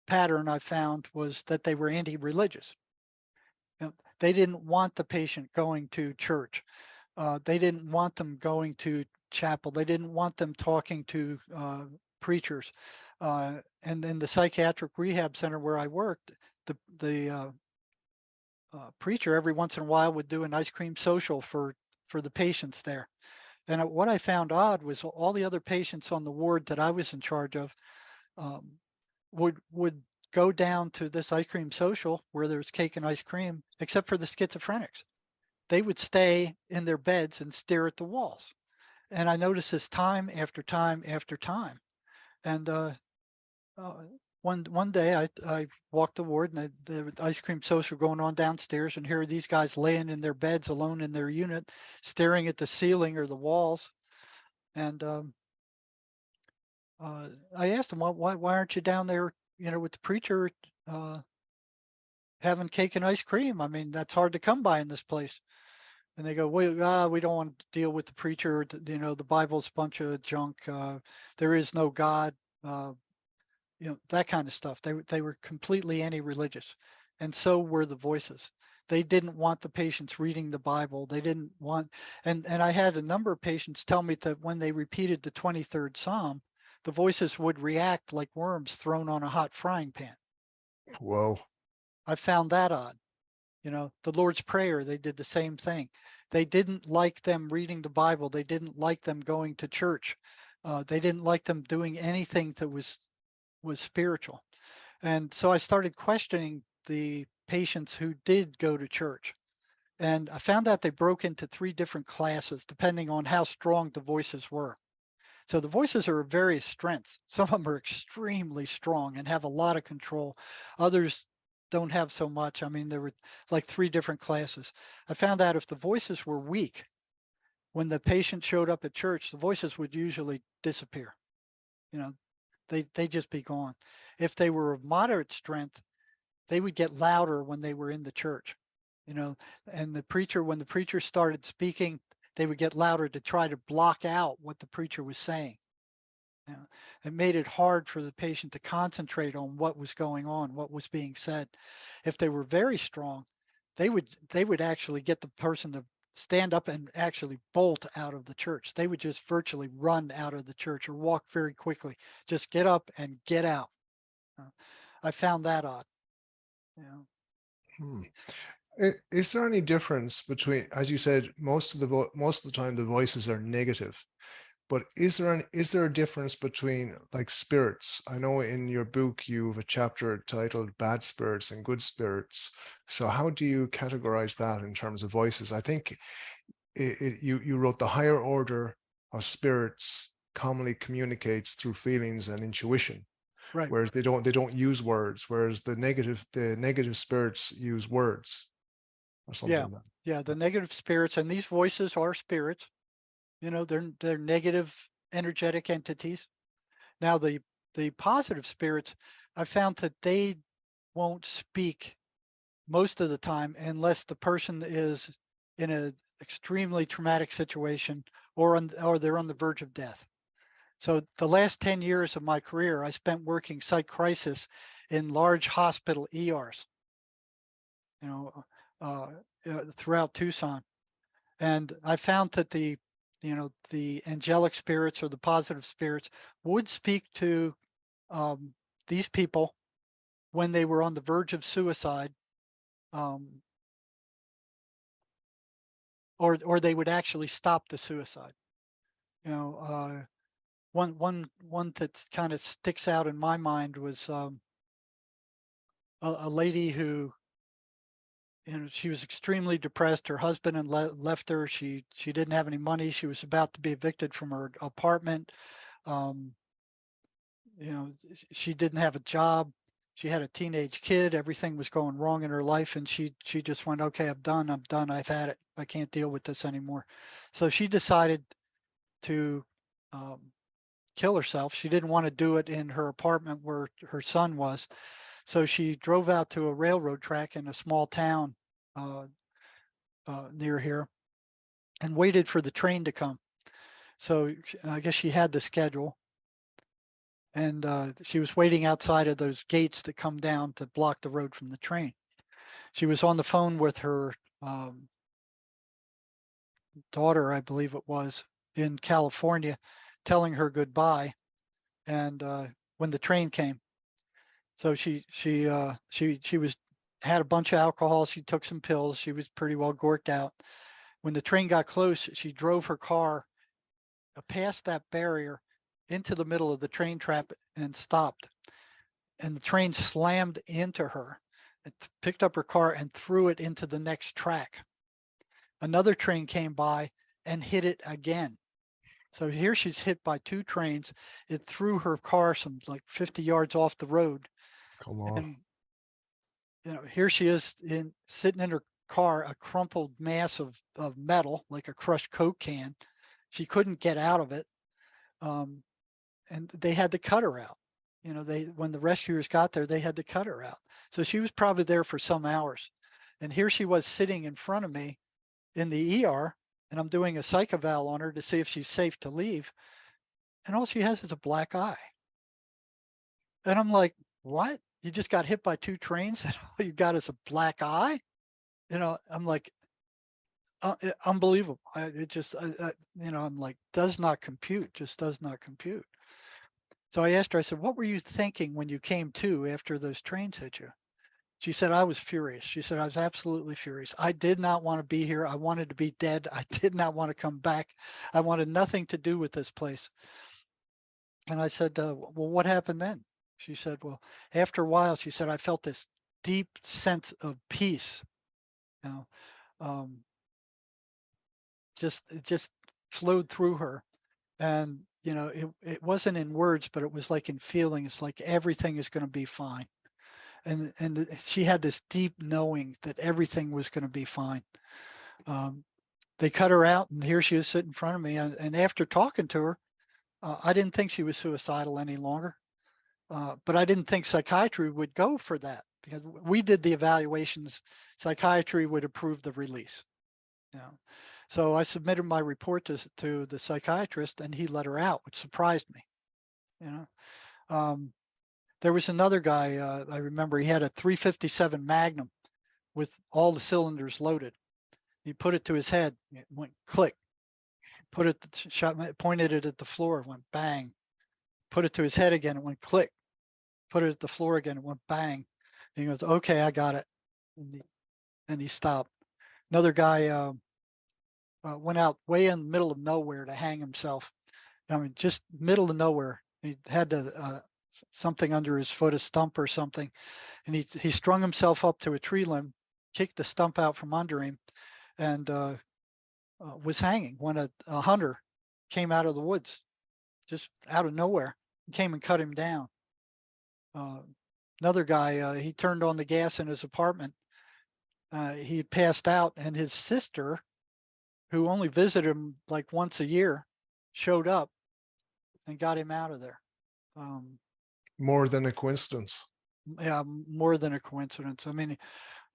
Speaker 1: pattern I found was that they were anti-religious. They didn't want the patient going to church. They didn't want them going to chapel. They didn't want them talking to preachers. And in the psychiatric rehab center where I worked, the preacher every once in a while would do an ice cream social for the patients there. And what I found odd was all the other patients on the ward that I was in charge of would go down to this ice cream social where there's cake and ice cream, except for the schizophrenics. They would stay in their beds and stare at the walls. And I noticed this time after time after time. And one day I walked the ward, and the ice cream social going on downstairs, and here are these guys laying in their beds alone in their unit, staring at the ceiling or the walls. And I asked them, why aren't you down there, with the preacher having cake and ice cream? I mean, that's hard to come by in this place. And they go, we don't want to deal with the preacher. The Bible's a bunch of junk. There is no God. That kind of stuff. They were completely anti-religious, and so were the voices. They didn't want the patients reading the Bible. They didn't want, and I had a number of patients tell me that when they repeated the 23rd Psalm, the voices would react like worms thrown on a hot frying pan.
Speaker 2: Whoa.
Speaker 1: I found that odd. The Lord's Prayer, they did the same thing. They didn't like them reading the Bible. They didn't like them going to church. They didn't like them doing anything that was spiritual. And so I started questioning the patients who did go to church. And I found out they broke into 3 different classes depending on how strong the voices were. So the voices are of various strengths. Some of them are extremely strong and have a lot of control. Others don't have so much. I mean, there were like 3 different classes. I found out if the voices were weak, when the patient showed up at church, the voices would usually disappear. They just be gone. If they were of moderate strength, they would get louder when they were in the church. And when the preacher started speaking, they would get louder to try to block out what the preacher was saying. You know, it made it hard for the patient to concentrate on what was going on, what was being said. If they were very strong, they would actually get the person to stand up and actually bolt out of the church. They would just virtually run out of the church or walk very quickly. Just get up and get out. Uh, I found that odd. You know.
Speaker 2: Hmm. Is there any difference between, as you said, most of the time the voices are negative, but is there a difference between like spirits? I know in your book you have a chapter titled Bad Spirits and Good Spirits. So how do you categorize that in terms of voices? I think you wrote the higher order of spirits commonly communicates through feelings and intuition,
Speaker 1: Right.
Speaker 2: whereas they don't use words, whereas the negative spirits use words or something
Speaker 1: Yeah.
Speaker 2: like that.
Speaker 1: Yeah. The negative spirits, and these voices are spirits. You know, they're negative energetic entities. Now the positive spirits, I found that they won't speak most of the time unless the person is in a extremely traumatic situation or they're on the verge of death. So the last 10 years of my career, I spent working psych crisis in large hospital ERs, you know, throughout Tucson. And I found that the angelic spirits or the positive spirits would speak to um, these people when they were on the verge of suicide, um, or they would actually stop the suicide. You know, one that kind of sticks out in my mind was a lady who, she was extremely depressed. Her husband had left her. She didn't have any money. She was about to be evicted from her apartment. Um, she didn't have a job. She had a teenage kid. Everything was going wrong in her life, and she just went, okay, I'm done. I'm done. I've had it. I can't deal with this anymore. So she decided to um, kill herself. She didn't want to do it in her apartment where her son was. So she drove out to a railroad track in a small town uh, near here and waited for the train to come. So I guess she had the schedule, and she was waiting outside of those gates that come down to block the road from the train. She was on the phone with her um, daughter, I believe it was, in California, telling her goodbye. And when the train came, so she was had a bunch of alcohol. She took some pills. She was pretty well gorked out. When the train got close, she drove her car past that barrier into the middle of the train trap and stopped. And the train slammed into her. It picked up her car and threw it into the next track. Another train came by and hit it again. So here she's hit by two trains. It threw her car some like 50 yards off the road.
Speaker 2: Come on.
Speaker 1: And here she is sitting in her car, a crumpled mass of metal, like a crushed Coke can. She couldn't get out of it. Um, and they had to cut her out. When the rescuers got there, they had to cut her out. So she was probably there for some hours. And here she was sitting in front of me in the ER, and I'm doing a psych eval on her to see if she's safe to leave. And all she has is a black eye. And I'm like, what? You just got hit by two trains and all you got is a black eye? I'm like, unbelievable. I'm like, does not compute, just does not compute. So I asked her, I said, what were you thinking when you came to after those trains hit you? She said, I was furious. She said, I was absolutely furious. I did not want to be here. I wanted to be dead. I did not want to come back. I wanted nothing to do with this place. And I said, well, what happened then? She said, well, after a while, she said, I felt this deep sense of peace. You know, um, it just flowed through her. And, it wasn't in words, but it was like in feelings, like everything is going to be fine. And she had this deep knowing that everything was going to be fine. They cut her out, and here she is sitting in front of me. And after talking to her, I didn't think she was suicidal any longer. But I didn't think psychiatry would go for that, because we did the evaluations. Psychiatry would approve the release. So I submitted my report to the psychiatrist, and he let her out, which surprised me. you know. There was another guy, I remember he had a 357 Magnum with all the cylinders loaded. He put it to his head, it went click. Put it, shot, pointed it at the floor, went bang. Put it to his head again, it went click. Put it at the floor again, it went bang. And he goes, okay, I got it. And he stopped. Another guy went out way in the middle of nowhere to hang himself. I mean, just middle of nowhere. He had to, something under his foot, a stump or something. And he strung himself up to a tree limb, kicked the stump out from under him, and was hanging when a hunter came out of the woods, just out of nowhere, and came and cut him down. Another guy, he turned on the gas in his apartment. He passed out, and his sister, who only visited him like once a year, showed up and got him out of there.
Speaker 2: More than a coincidence.
Speaker 1: Yeah, more than a coincidence. I mean,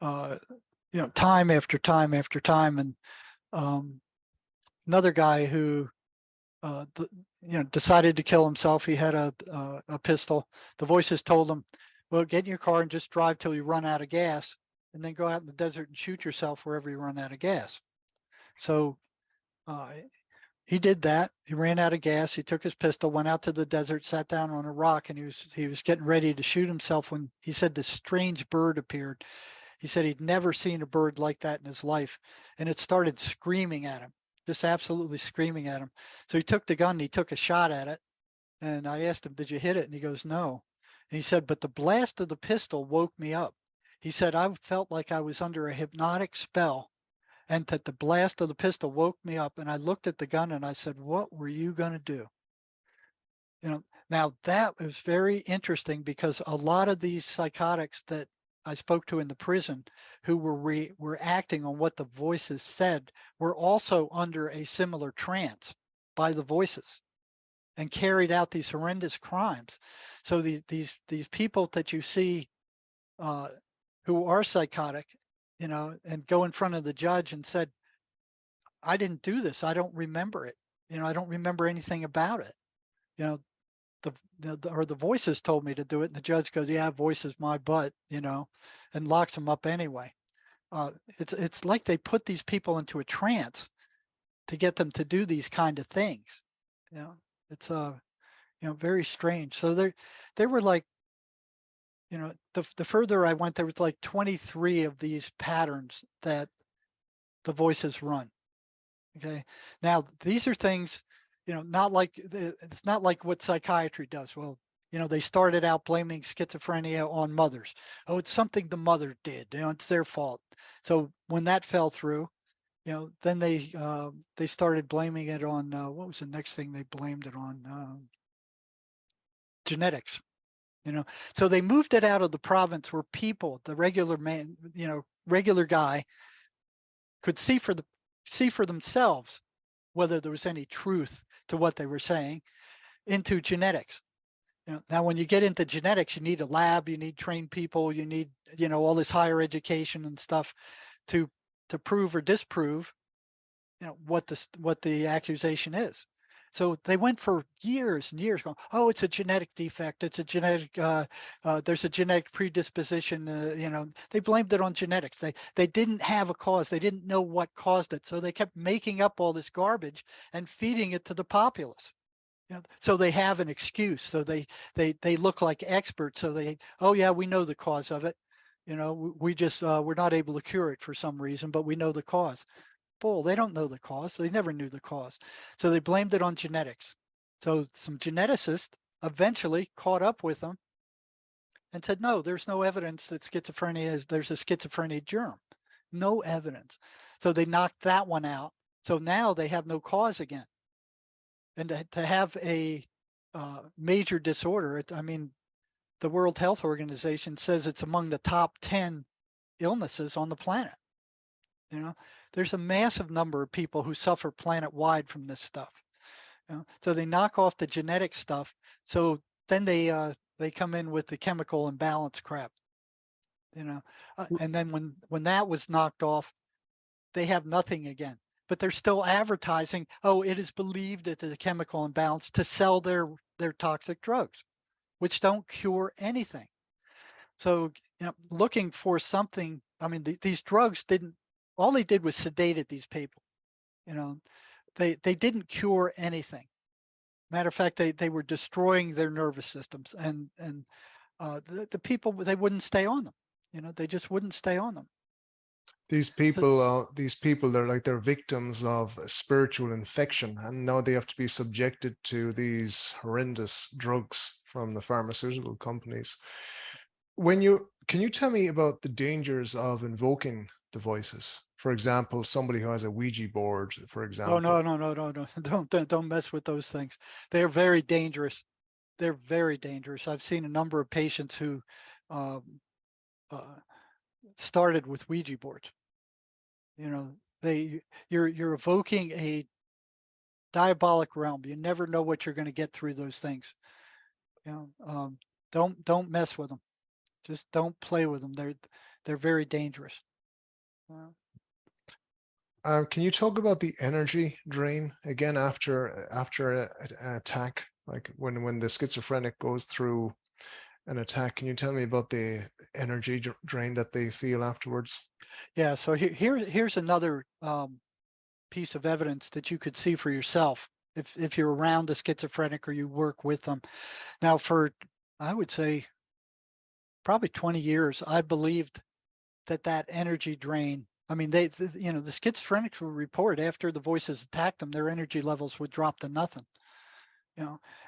Speaker 1: time after time after time. And another guy who, decided to kill himself. He had a pistol. The voices told him, well, get in your car and just drive till you run out of gas, and then go out in the desert and shoot yourself wherever you run out of gas. So he did that. He ran out of gas. He took his pistol, went out to the desert, sat down on a rock, and he was getting ready to shoot himself when he said this strange bird appeared. He said he'd never seen a bird like that in his life, and it started screaming at him, just absolutely screaming at him. So he took the gun and he took a shot at it. And I asked him, did you hit it? And he goes, no. And he said, but the blast of the pistol woke me up. He said, I felt like I was under a hypnotic spell, and that the blast of the pistol woke me up. And I looked at the gun and I said, what were you going to do? Now that was very interesting, because a lot of these psychotics that I spoke to in the prison who were acting on what the voices said were also under a similar trance by the voices and carried out these horrendous crimes. So these people that you see who are psychotic, and go in front of the judge and said, I didn't do this. I don't remember it. I don't remember anything about it. The voices told me to do it. And the judge goes, yeah, voices my butt, and locks them up anyway. It's like they put these people into a trance to get them to do these kind of things. It's very strange. So they were like, the further I went, there was like 23 of these patterns that the voices run. Okay. Now these are things, not like, it's not like what psychiatry does. Well, they started out blaming schizophrenia on mothers. Oh, it's something the mother did, it's their fault. So when that fell through, then they started blaming it on, what was the next thing they blamed it on? Genetics. So they moved it out of the province where people, the regular man, regular guy, could see for themselves whether there was any truth to what they were saying, into genetics. Now when you get into genetics, you need a lab, you need trained people, you need, all this higher education and stuff to prove or disprove, what the accusation is. So they went for years and years going, oh, it's a genetic defect. It's a genetic, there's a genetic predisposition. They blamed it on genetics. They didn't have a cause. They didn't know what caused it. So they kept making up all this garbage and feeding it to the populace. So they have an excuse. So they look like experts. So oh yeah, we know the cause of it. We just, we're not able to cure it for some reason, but we know the cause. Bull, they don't know the cause. They never knew the cause. So they blamed it on genetics. So some geneticists eventually caught up with them and said, no, there's no evidence that there's a schizophrenia germ. No evidence. So they knocked that one out. So now they have no cause again. And to have a major disorder, the World Health Organization says it's among the top 10 illnesses on the planet. There's a massive number of people who suffer planet-wide from this stuff. So they knock off the genetic stuff. So then they come in with the chemical imbalance crap. And then when that was knocked off, they have nothing again. But they're still advertising, oh, it is believed that the chemical imbalance, to sell their they're toxic drugs, which don't cure anything. So, looking for something, I mean, these drugs didn't, all they did was sedated these people, you know, they didn't cure anything. Matter of fact, they were destroying their nervous systems, and the people, they wouldn't stay on them. They just wouldn't stay on them. So,
Speaker 2: These people, they're victims of a spiritual infection, and now they have to be subjected to these horrendous drugs from the pharmaceutical companies. Can you tell me about the dangers of invoking the voices? For example, somebody who has a Ouija board, for
Speaker 1: oh
Speaker 2: example.
Speaker 1: no, don't mess with those things. They're very dangerous. They're very dangerous. I've seen a number of patients who um, uh, started with Ouija boards. You're evoking a diabolic realm. You never know what you're going to get through those things. Don't mess with them. Just don't play with them. They're very dangerous. Uh,
Speaker 2: Can you talk about the energy drain again after an attack? Like when the schizophrenic goes through an attack, can you tell me about the energy drain that they feel afterwards?
Speaker 1: yeah. So here's another piece of evidence that you could see for yourself if you're around the schizophrenic or you work with them. Now, for I would say probably 20 years, I believed that energy drain. I mean, the schizophrenics would report after the voices attacked them, their energy levels would drop to nothing.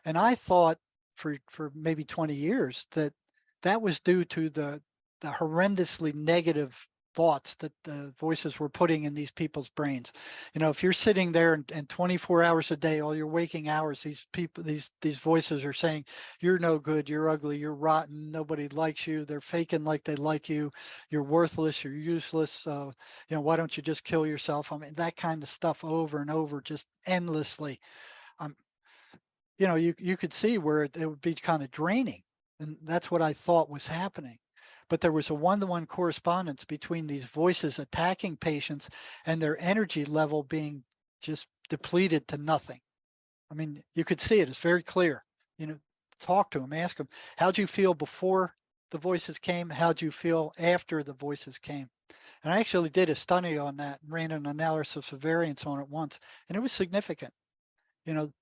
Speaker 1: And I thought for maybe 20 years that was due to the horrendously negative thoughts that the voices were putting in these people's brains. If you're sitting there and 24 hours a day, all your waking hours, these voices are saying, you're no good, you're ugly, you're rotten, nobody likes you, they're faking like they like you, you're worthless, you're useless, why don't you just kill yourself? I mean, that kind of stuff over and over, just endlessly. Um, you could see where it would be kind of draining. And that's what I thought was happening. But there was a one-to-one correspondence between these voices attacking patients and their energy level being just depleted to nothing. I mean, you could see it. It's very clear. Talk to them, ask them, how'd you feel before the voices came? How'd you feel after the voices came? And I actually did a study on that and ran an analysis of variance on it once, and it was significant.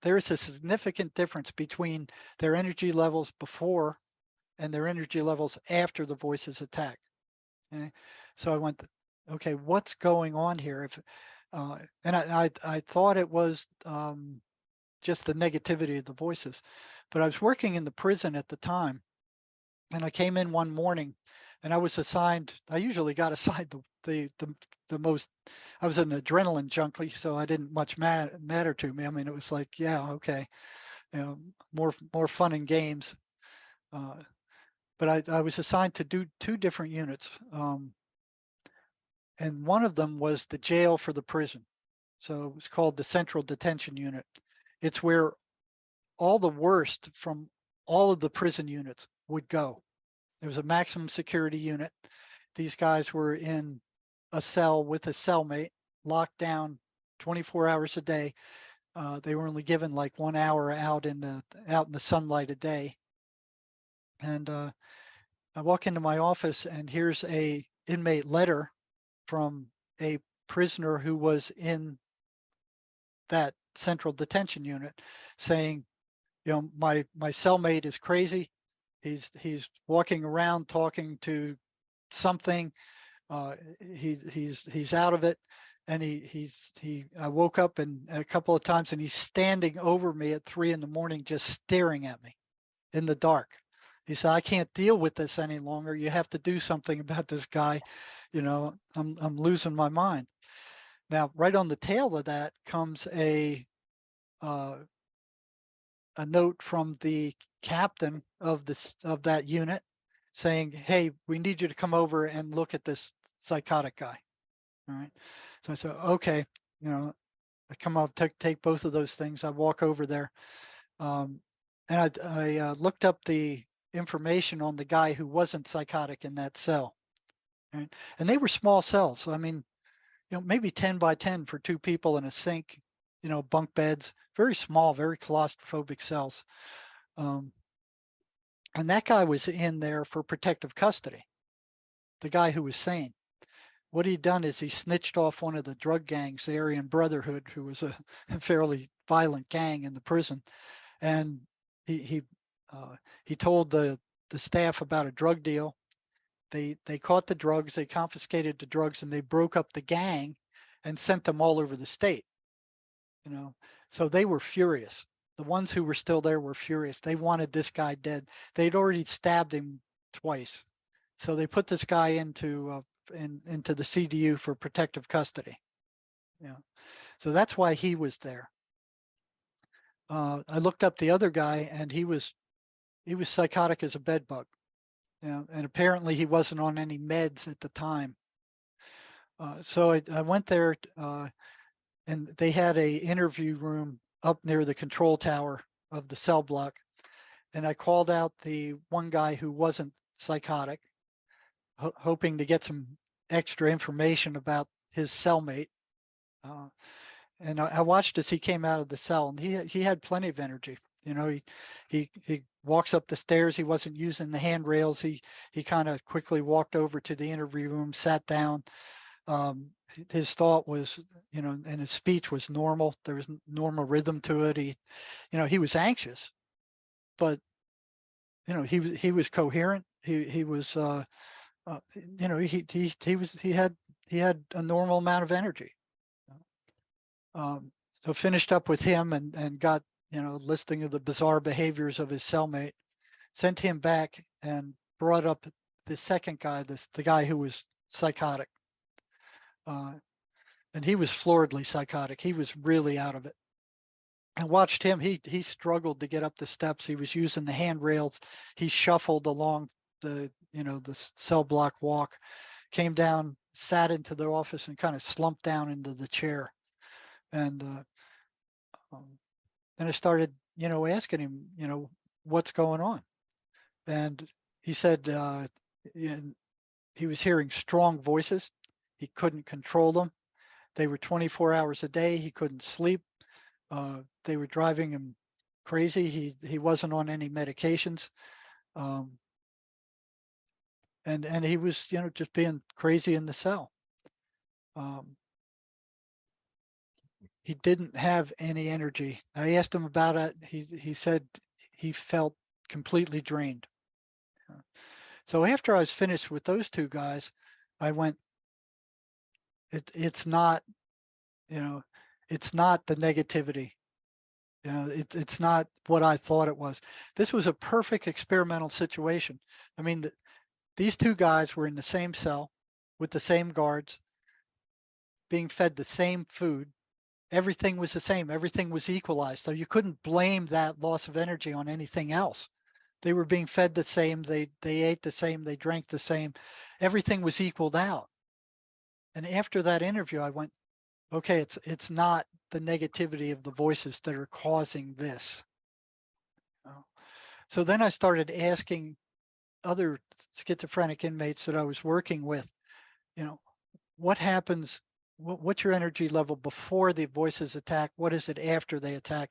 Speaker 1: There's a significant difference between their energy levels before and their energy levels after the voices attack. Okay? So I went, okay, what's going on here? And I thought it was just the negativity of the voices, but I was working in the prison at the time, and I came in one morning, and I was assigned. I usually got assigned the most. I was an adrenaline junkie, so I didn't much matter to me. I mean, it was like, yeah, okay, more fun and games. But I was assigned to do two different units, and one of them was the jail for the prison. So it was called the Central Detention Unit. It's where all the worst from all of the prison units would go. It was a maximum security unit. These guys were in a cell with a cellmate, locked down 24 hours a day. They were only given like 1 hour out in the sunlight a day. And I walk into my office, and here's a inmate letter from a prisoner who was in that central detention unit saying, my cellmate is crazy. He's walking around talking to something. He's out of it. And I woke up and a couple of times, and he's standing over me at 3 a.m, just staring at me in the dark. He said, I can't deal with this any longer. You have to do something about this guy. I'm losing my mind. Now, right on the tail of that comes a note from the captain of that unit saying, hey, we need you to come over and look at this psychotic guy. All right. So I said, okay, I come up, take both of those things. I walk over there. And I looked up the information on the guy who wasn't psychotic in that cell. Right? And they were small cells. So, I mean, maybe 10 by 10 for 2 people in a sink, bunk beds, very small, very claustrophobic cells. And that guy was in there for protective custody, the guy who was sane. What he'd done is he snitched off one of the drug gangs, the Aryan Brotherhood, who was a fairly violent gang in the prison. And he told the staff about a drug deal. They caught the drugs, they confiscated the drugs, and they broke up the gang and sent them all over the state. So they were furious. The ones who were still there were furious. They wanted this guy dead. They'd already stabbed him twice. So they put this guy into the CDU for protective custody. So that's why he was there. I looked up the other guy, and he was psychotic as a bed bug. And apparently he wasn't on any meds at the time. So I went there, and they had a interview room up near the control tower of the cell block. And I called out the one guy who wasn't psychotic, hoping to get some extra information about his cellmate. And I watched as he came out of the cell, and he had plenty of energy. He walks up the stairs. He wasn't using the handrails. He kind of quickly walked over to the interview room, sat down. His thought was, and his speech was normal. There was normal rhythm to it. He was anxious, but he was coherent. He was he had a normal amount of energy. So finished up with him and got listing of the bizarre behaviors of his cellmate, sent him back and brought up the second guy, the guy who was psychotic. And he was floridly psychotic. He was really out of it. I watched him. He struggled to get up the steps. He was using the handrails. He shuffled along the cell block walk, came down, sat into the office, and kind of slumped down into the chair. And I started, asking him, what's going on? And he said he was hearing strong voices. He couldn't control them. They were 24 hours a day. He couldn't sleep. They were driving him crazy. He wasn't on any medications. And he was, just being crazy in the cell. He didn't have any energy. I asked him about it. He said he felt completely drained. So after I was finished with those two guys, I went, it's not it's not the negativity. It's not what I thought it was. This was a perfect experimental situation. I mean, these two guys were in the same cell with the same guards, being fed the same food. Everything was the same. Everything was equalized. So you couldn't blame that loss of energy on anything else. They were being fed the same. They ate the same. They drank the same. Everything was equaled out. And after that interview, I went, okay, it's not the negativity of the voices that are causing this. So then I started asking other schizophrenic inmates that I was working with, what happens? What's your energy level before the voices attack? What is it after they attack?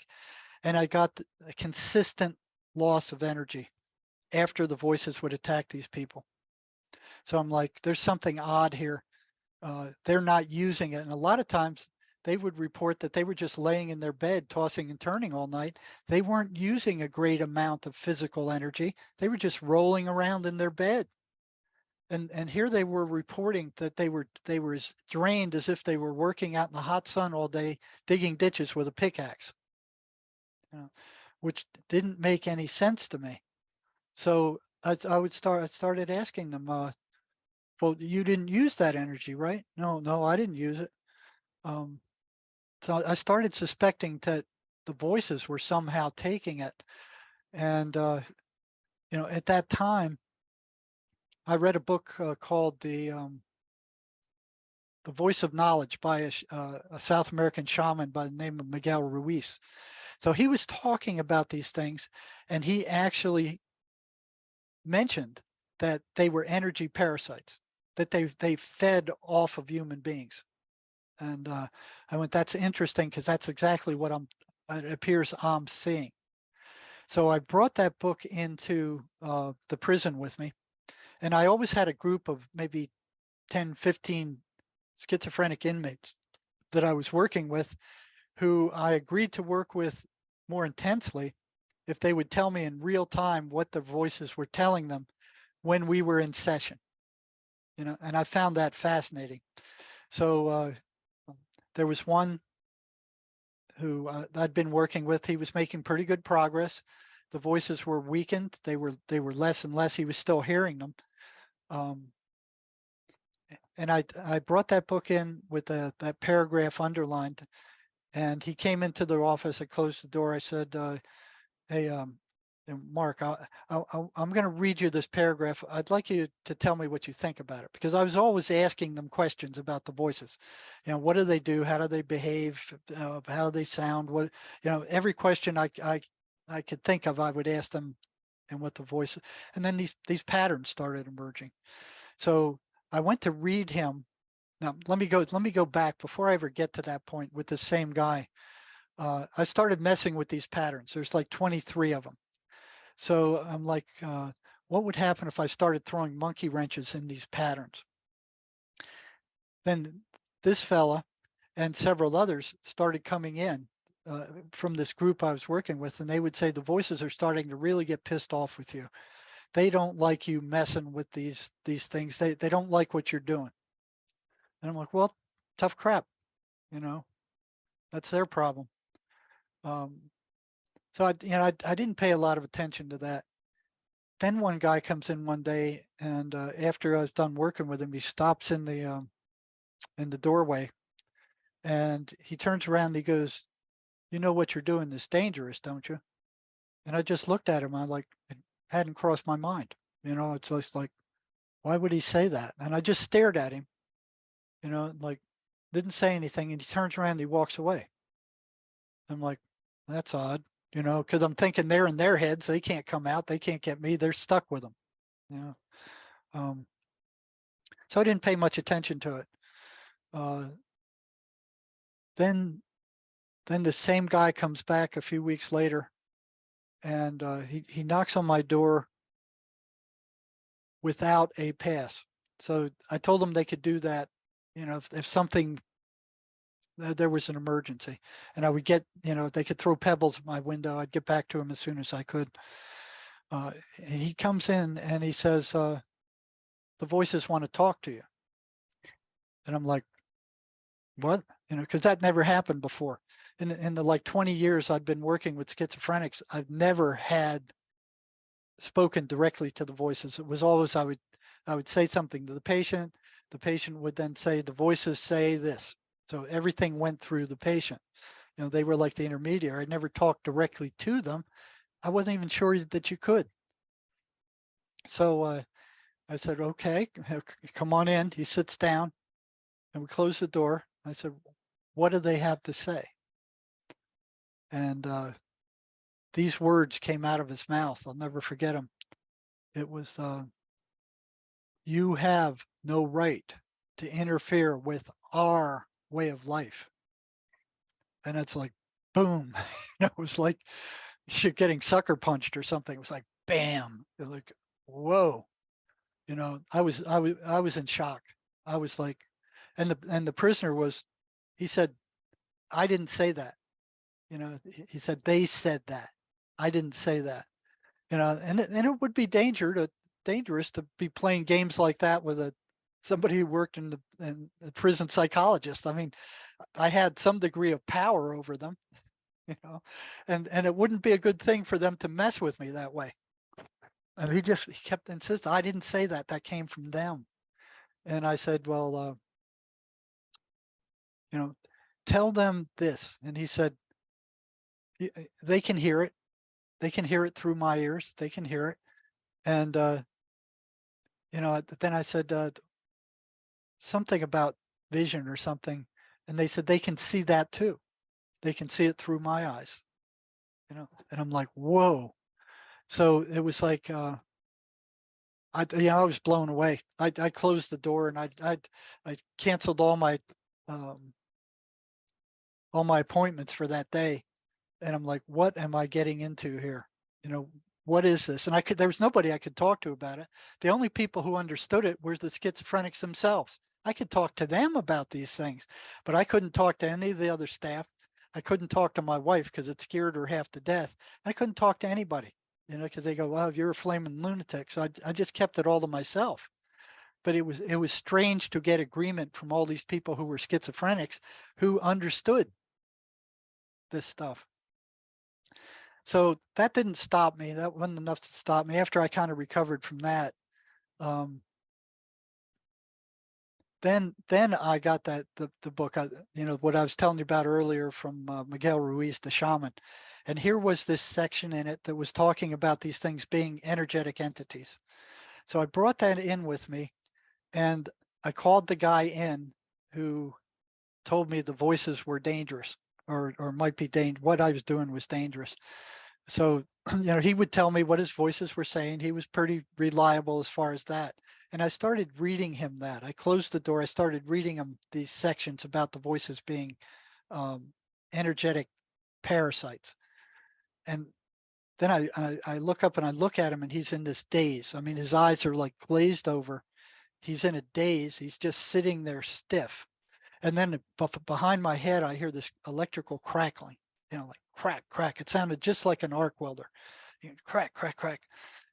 Speaker 1: And I got a consistent loss of energy after the voices would attack these people. So I'm like, there's something odd here. They're not using it. And a lot of times they would report that they were just laying in their bed, tossing and turning all night. They weren't using a great amount of physical energy. They were just rolling around in their bed. And here they were reporting that they were as drained as if they were working out in the hot sun all day, digging ditches with a pickaxe, which didn't make any sense to me. So I started asking them, well, you didn't use that energy, right? No, I didn't use it. So I started suspecting that the voices were somehow taking it. And, at that time, I read a book called The Voice of Knowledge by a South American shaman by the name of Miguel Ruiz. So he was talking about these things, and he actually mentioned that they were energy parasites, that they fed off of human beings. And I went, that's interesting, because that's exactly what it appears I'm seeing. So I brought that book into the prison with me. And I always had a group of maybe 10, 15 schizophrenic inmates that I was working with, who I agreed to work with more intensely if they would tell me in real time what the voices were telling them when we were in session. And I found that fascinating. So there was one who I'd been working with. He was making pretty good progress. The voices were weakened. They were less and less. He was still hearing them. And I brought that book in with that paragraph underlined, and he came into the office. I closed the door. I said, "Hey, Mark, I'm going to read you this paragraph. I'd like you to tell me what you think about it," because I was always asking them questions about the voices. What do they do? How do they behave? How do they sound? What, every question I could think of, I would ask them, and what the voice. And then these patterns started emerging. So I went to read him. Now let me go back before I ever get to that point with the same guy. I started messing with these patterns. There's like 23 of them. So I'm like, what would happen if I started throwing monkey wrenches in these patterns? Then this fella and several others started coming in from this group I was working with, and they would say the voices are starting to really get pissed off with you. They don't like you messing with these things. They don't like what you're doing. And I'm like, well, tough crap, that's their problem. So I didn't pay a lot of attention to that. Then one guy comes in one day, and after I was done working with him, he stops in the doorway, and he turns around and he goes, "You know what you're doing is dangerous, don't you?" And I just looked at him. I like, it hadn't crossed my mind. It's just like, why would he say that? And I just stared at him, like didn't say anything. And he turns around and he walks away. I'm like, that's odd, because I'm thinking they're in their heads. They can't come out. They can't get me. They're stuck with them. So I didn't pay much attention to it. Then the same guy comes back a few weeks later, and he knocks on my door without a pass. So I told them they could do that, if something, there was an emergency, and I would get, they could throw pebbles at my window. I'd get back to him as soon as I could. And he comes in and he says, the voices want to talk to you. And I'm like, what? Because that never happened before. In the like 20 years I've been working with schizophrenics, I've never had spoken directly to the voices. It was always I would say something to the patient would then say, the voices say this. So everything went through the patient. They were like the intermediary. I never talked directly to them. I wasn't even sure that you could. So I said, okay, come on in. He sits down, and we close the door. I said, what do they have to say? And these words came out of his mouth. I'll never forget them. It was, you have no right to interfere with our way of life. And it's like, boom. It was like you're getting sucker punched or something. It was like, bam. You're like, whoa. I was in shock. I was like, and the prisoner he said, I didn't say that. He said, they said that. I didn't say that. And it would be dangerous to be playing games like that with somebody who worked in the prison psychologist. I mean, I had some degree of power over them, and it wouldn't be a good thing for them to mess with me that way. And he kept insisting, I didn't say that. That came from them. And I said, well, tell them this. And he said, they can hear it. They can hear it through my ears. They can hear it. And, then I said something about vision or something. And they said, they can see that too. They can see it through my eyes, and I'm like, whoa. So it was like, I was blown away. I closed the door, and I canceled all my appointments for that day. And I'm like, what am I getting into here? you know, what is this? And there was nobody I could talk to about it. The only people who understood it were the schizophrenics themselves. I could talk to them about these things, but I couldn't talk to any of the other staff. I couldn't talk to my wife because it scared her half to death. I couldn't talk to anybody, because they go, well, you're a flaming lunatic. So I just kept it all to myself. But it was strange to get agreement from all these people who were schizophrenics who understood this stuff. So that didn't stop me. That wasn't enough to stop me. After I kind of recovered from that, then I got the book, what I was telling you about earlier from Miguel Ruiz, the shaman. And here was this section in it that was talking about these things being energetic entities. So I brought that in with me, and I called the guy in who told me the voices were dangerous, or might be dangerous. What I was doing was dangerous. So, he would tell me what his voices were saying. He was pretty reliable as far as that. And I started reading him that. I closed the door. I started reading him these sections about the voices being energetic parasites. And then I look up and I look at him, and he's in this daze. I mean, his eyes are like glazed over. He's in a daze. He's just sitting there stiff. And then behind my head, I hear this electrical crackling, like crack, crack. It sounded just like an arc welder. Crack, crack, crack.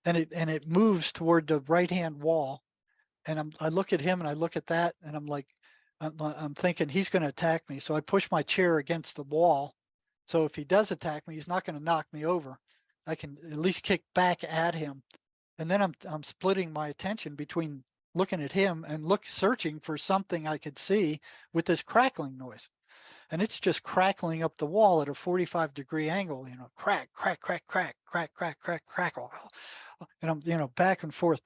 Speaker 1: And it moves toward the right-hand wall. And I look at him and I look at that, and I'm like, I'm thinking he's going to attack me. So I push my chair against the wall. So if he does attack me, he's not going to knock me over. I can at least kick back at him. And then I'm splitting my attention between looking at him and searching for something I could see with this crackling noise. And it's just crackling up the wall at a 45-degree angle, crack, crack, crack, crack, crack, crack, crack, crackle. And I'm, back and forth,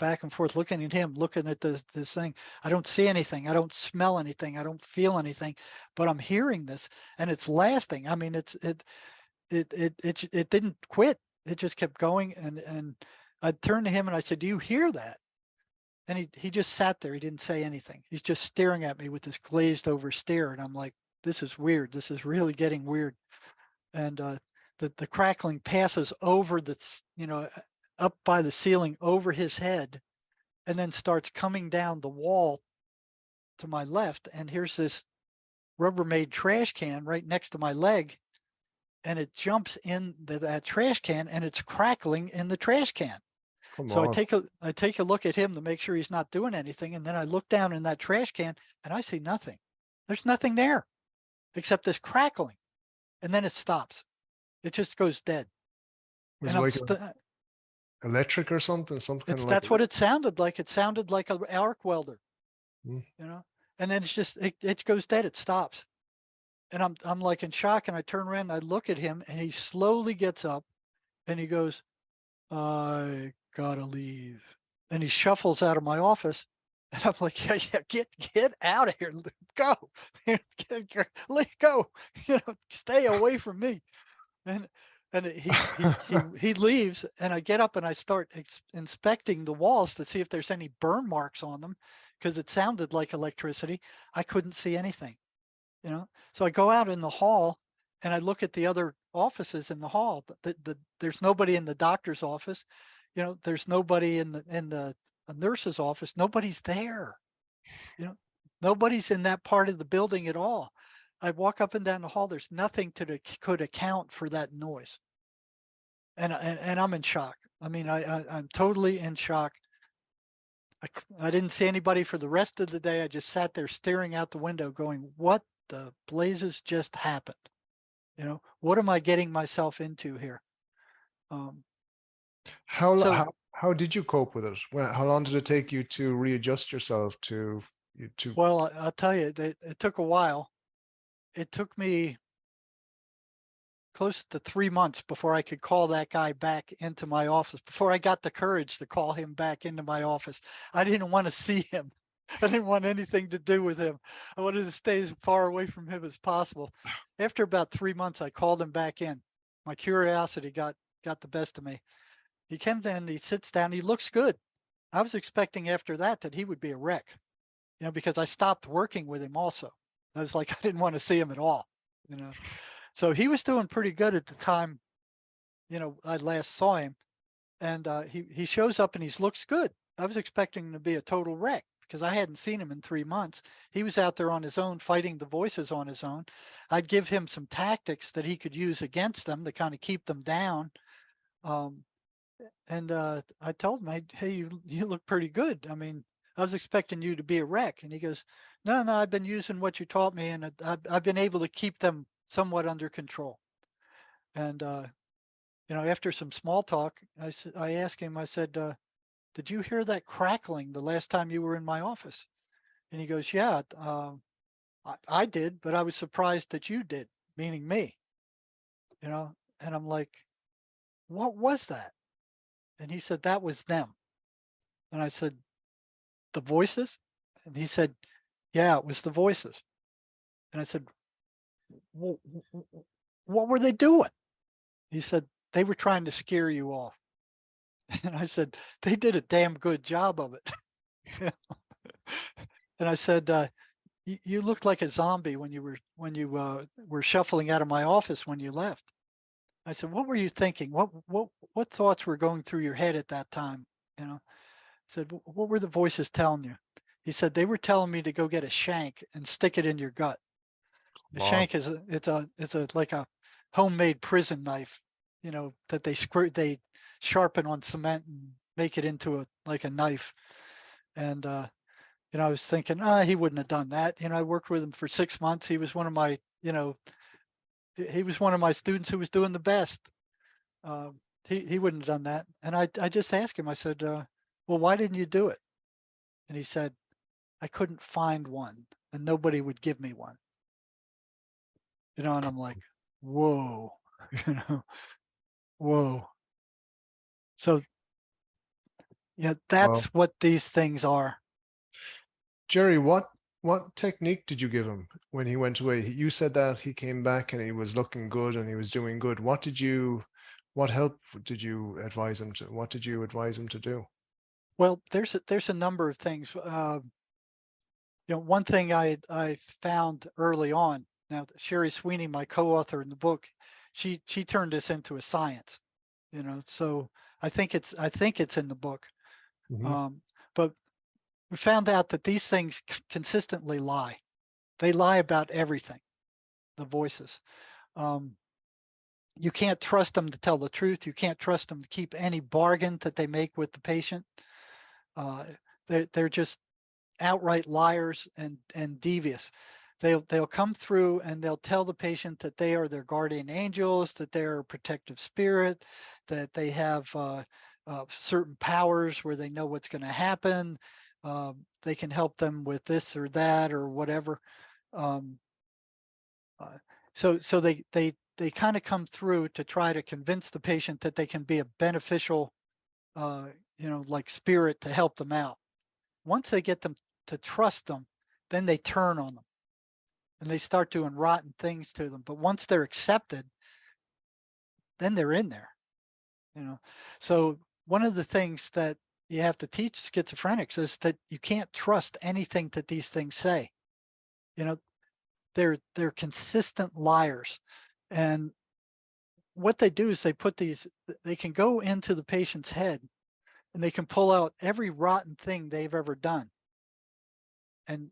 Speaker 1: looking at him, looking at this thing. I don't see anything. I don't smell anything. I don't feel anything, but I'm hearing this, and it's lasting. I mean, it didn't quit. It just kept going. And I turned to him and I said, "Do you hear that?" And he just sat there. He didn't say anything. He's just staring at me with this glazed over stare. And I'm like, this is weird. This is really getting weird. And the crackling passes over up by the ceiling over his head, and then starts coming down the wall to my left. And here's this Rubbermaid trash can right next to my leg. And it jumps in that trash can, and it's crackling in the trash can.
Speaker 2: Come
Speaker 1: So
Speaker 2: on.
Speaker 1: I take a look at him to make sure he's not doing anything. And then I look down in that trash can and I see nothing. There's nothing there except this crackling. And then it stops. It just goes dead.
Speaker 2: Was
Speaker 1: And
Speaker 2: it like electric or something? Something like
Speaker 1: that's what it sounded like. It sounded like an arc welder,
Speaker 2: Mm.
Speaker 1: and then it's just, it goes dead. It stops. And I'm like in shock, and I turn around and I look at him, and he slowly gets up and he goes, "I gotta leave." And he shuffles out of my office. And I'm like, yeah, get out of here. Go. Let go. Stay away from me. And he leaves, and I get up and I start inspecting the walls to see if there's any burn marks on them, because it sounded like electricity. I couldn't see anything. So I go out in the hall and I look at the other offices in the hall, but there's nobody in the doctor's office. There's nobody in the nurse's office. Nobody's there. Nobody's in that part of the building at all. I walk up and down the hall. There's nothing could account for that noise. And I'm in shock. I mean, I'm totally in shock. I didn't see anybody for the rest of the day. I just sat there staring out the window going, what the blazes just happened? What am I getting myself into here?
Speaker 2: How did you cope with it? How long did it take you to readjust yourself to?
Speaker 1: Well, I'll tell you, it took a while. It took me close to 3 months before I could call that guy back into my office, before I got the courage to call him back into my office. I didn't want to see him. I didn't want anything to do with him. I wanted to stay as far away from him as possible. After about 3 months, I called him back in. My curiosity got the best of me. He comes in, he sits down, he looks good. I was expecting after that he would be a wreck, because I stopped working with him also. I was like, I didn't want to see him at all, So he was doing pretty good at the time I last saw him, and he shows up and he looks good. I was expecting him to be a total wreck because I hadn't seen him in 3 months. He was out there on his own, fighting the voices on his own. I'd give him some tactics that he could use against them to kind of keep them down. Um, and I told him, hey, you look pretty good. I mean, I was expecting you to be a wreck. And he goes, no, I've been using what you taught me, and I've been able to keep them somewhat under control. And after some small talk, I asked him, I said, did you hear that crackling the last time you were in my office? And he goes, yeah, I did, but I was surprised that you did, meaning me, and I'm like, what was that? And he said, that was them. And I said, the voices? And he said, yeah, it was the voices. And I said, what were they doing? He said, they were trying to scare you off. And I said, they did a damn good job of it. And I said, you looked like a zombie when you were shuffling out of my office when you left. I said, what were you thinking? What thoughts were going through your head at that time? I said, what were the voices telling you? He said, they were telling me to go get a shank and stick it in your gut. A
Speaker 2: Wow.
Speaker 1: shank is like a homemade prison knife, that they sharpen on cement and make it into like a knife. And I was thinking, he wouldn't have done that. I worked with him for 6 months. He was one of my, he was one of my students who was doing the best. He wouldn't have done that. And I just asked him, I said, well, why didn't you do it? And he said, I couldn't find one and nobody would give me one. And I'm like, whoa, whoa. So yeah,
Speaker 2: Wow.
Speaker 1: that's what these things are.
Speaker 2: Jerry, what technique did you give him when he went away? You said that he came back and he was looking good and he was doing good. What help did you advise him to? What did you advise him to do?
Speaker 1: Well, there's a number of things. One thing I found early on. Now, Sherry Sweeney, my co-author in the book, she turned this into a science. So I think it's in the book.
Speaker 2: Mhm.
Speaker 1: But we found out that these things consistently lie. They lie about everything. The voices. You can't trust them to tell the truth. You can't trust them to keep any bargain that they make with the patient. They're just outright liars and devious. They'll come through and they'll tell the patient that they are their guardian angels, that they're a protective spirit, that they have certain powers where they know what's going to happen. They can help them with this or that or whatever. Um, so they kind of come through to try to convince the patient that they can be a beneficial, like spirit to help them out. Once they get them to trust them, then they turn on them and they start doing rotten things to them. But once they're accepted, then they're in there. So one of the things that you have to teach schizophrenics is that you can't trust anything that these things say. They're consistent liars. And what they do is they can go into the patient's head and they can pull out every rotten thing they've ever done and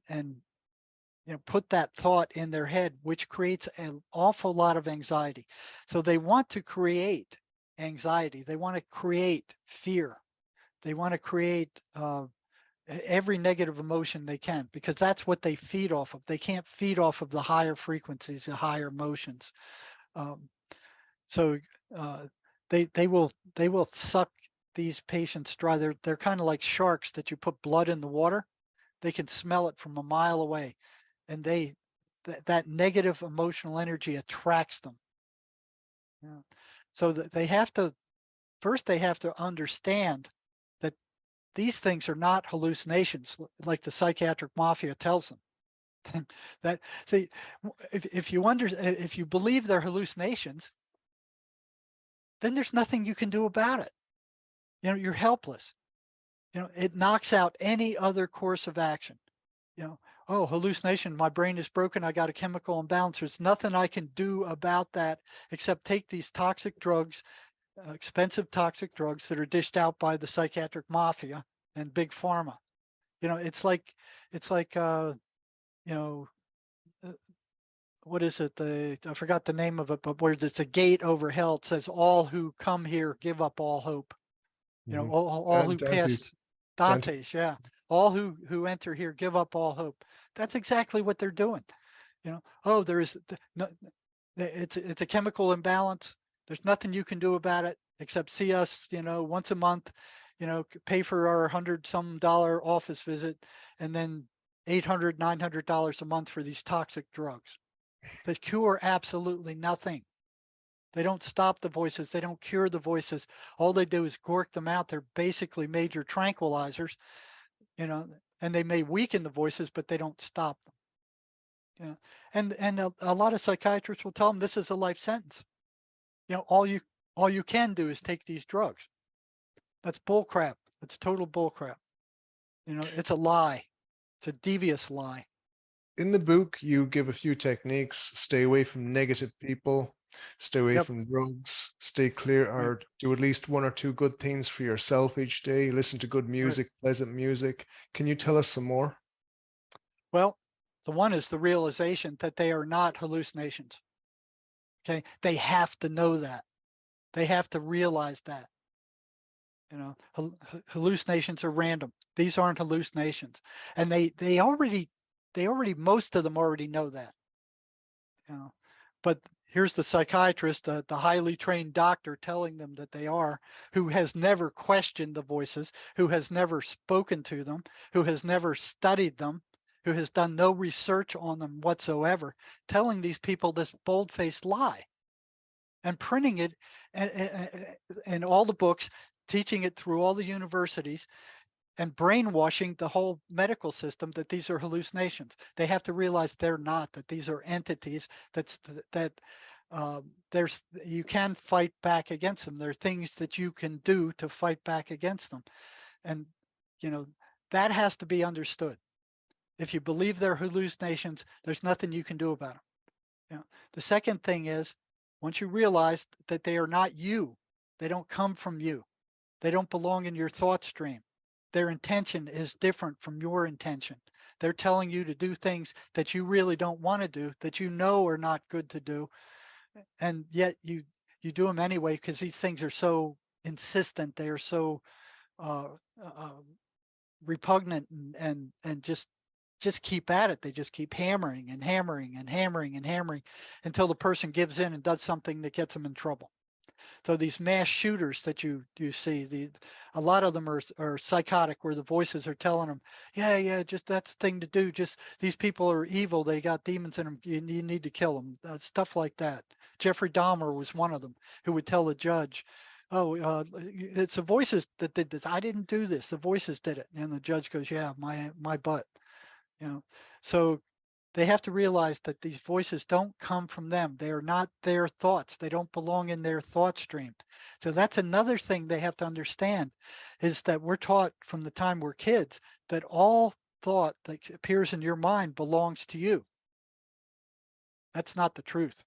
Speaker 1: put that thought in their head, which creates an awful lot of anxiety. So they want to create anxiety. They want to create fear. They want to create every negative emotion they can, because that's what they feed off of. They can't feed off of the higher frequencies, the higher emotions. So they will suck these patients dry. They're kind of like sharks that you put blood in the water. They can smell it from a mile away, and that negative emotional energy attracts them. Yeah. So that they have to understand that these things are not hallucinations, like the psychiatric mafia tells them. That see, if you believe they're hallucinations, then there's nothing you can do about it. You're helpless. It knocks out any other course of action. Oh, hallucination, my brain is broken, I got a chemical imbalance. There's nothing I can do about that except take these toxic drugs, expensive toxic drugs that are dished out by the psychiatric mafia and big pharma. It's like you know, what is it? I forgot the name of it, but where it's a gate over hell. It says, "All who come here give up all hope."
Speaker 2: Mhm.
Speaker 1: All who pass
Speaker 2: Dante's. Dante.
Speaker 1: Dante's, yeah. All who enter here give up all hope. That's exactly what they're doing. Oh, there is no, it's a chemical imbalance. There's nothing you can do about it except see us, once a month, pay for our $100-some office visit, and then $800-900 a month for these toxic drugs that cure absolutely nothing. They don't stop the voices. They don't cure the voices. All they do is gork them out. They're basically major tranquilizers, and they may weaken the voices, but they don't stop them. And a lot of psychiatrists will tell them this is a life sentence. All you can do is take these drugs. That's bull crap. It's total bull crap. It's a lie. It's a devious lie.
Speaker 2: In the book, you give a few techniques: stay away from negative people, stay away
Speaker 1: Yep.
Speaker 2: from drugs, stay clear,
Speaker 1: Right.
Speaker 2: or do at least 1 or 2 good things for yourself each day, listen to good
Speaker 1: Right.
Speaker 2: music, pleasant music. Can you tell us some more?
Speaker 1: Well, the one is the realization that they are not hallucinations. Okay. They have to know that. They have to realize that. Hallucinations are random. These aren't hallucinations. And they already most of them already know that. But here's the psychiatrist, the highly trained doctor telling them that they are, who has never questioned the voices, who has never spoken to them, who has never studied them, who has done no research on them whatsoever, telling these people this bold-faced lie and printing it in all the books, teaching it through all the universities, and brainwashing the whole medical system that these are hallucinations. They have to realize they're not, that these are entities there's you can fight back against them. There are things that you can do to fight back against them. And that has to be understood. If you believe they're hallucinations, there's nothing you can do about them. The second thing is, once you realize that they are not you, they don't come from you, they don't belong in your thought stream. Their intention is different from your intention. They're telling you to do things that you really don't want to do, that you know are not good to do, and yet you do them anyway because these things are so insistent. They are so uh, uh, repugnant, and just keep at it. They just keep hammering and hammering and hammering and hammering until the person gives in and does something that gets them in trouble. So these mass shooters that you see, a lot of them are psychotic, where the voices are telling them, yeah, just that's the thing to do. Just these people are evil. They got demons in them. You need to kill them. Stuff like that. Jeffrey Dahmer was one of them who would tell the judge, "Oh, it's the voices that did this. I didn't do this. The voices did it." And the judge goes, "Yeah, my butt." So they have to realize that these voices don't come from them. They are not their thoughts. They don't belong in their thought stream. So that's another thing they have to understand, is that we're taught from the time we're kids that all thought that appears in your mind belongs to you. That's not the truth.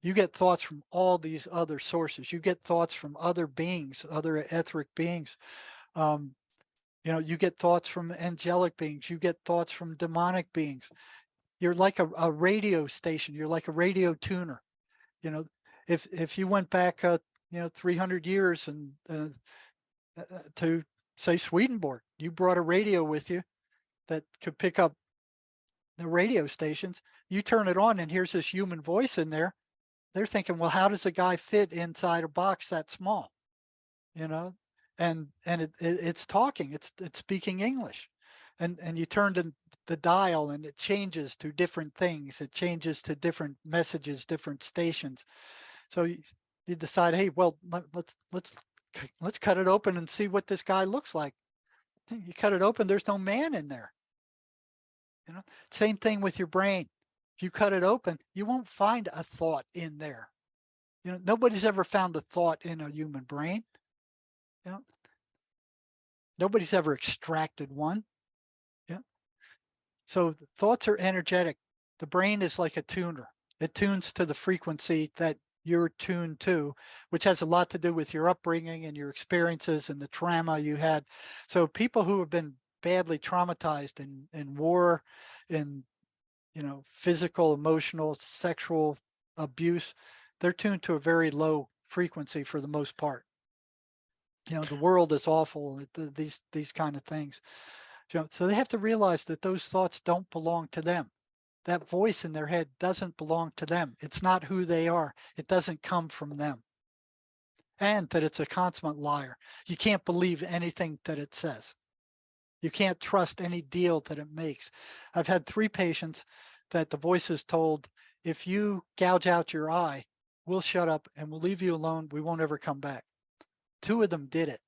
Speaker 1: You get thoughts from all these other sources. You get thoughts from other beings, other etheric beings. Um, you get thoughts from angelic beings. You get thoughts from demonic beings. You're like a radio station. You're like a radio tuner. You know, if you went back, 300 years and to say Swedenborg, you brought a radio with you that could pick up the radio stations. You turn it on, and here's this human voice in there. They're thinking, well, how does a guy fit inside a box that small? You know, and it's talking. It's speaking English, and you turn the dial, and it changes to different things. It changes to different messages, different stations. So you decide, hey, well, let's cut it open and see what this guy looks like. You cut it open, there's no man in there. Same thing with your brain. If you cut it open, you won't find a thought in there. Nobody's ever found a thought in a human brain. You know, nobody's ever extracted one. Yeah. So thoughts are energetic. The brain is like a tuner. It tunes to the frequency that you're tuned to, which has a lot to do with your upbringing and your experiences and the trauma you had. So people who have been badly traumatized in war, in physical, emotional, sexual abuse, they're tuned to a very low frequency for the most part. The world is awful, these kind of things. So they have to realize that those thoughts don't belong to them. That voice in their head doesn't belong to them. It's not who they are. It doesn't come from them. And that it's a consummate liar. You can't believe anything that it says. You can't trust any deal that it makes. I've had 3 patients that the voices told, if you gouge out your eye, we'll shut up and we'll leave you alone. We won't ever come back. 2 of them did it.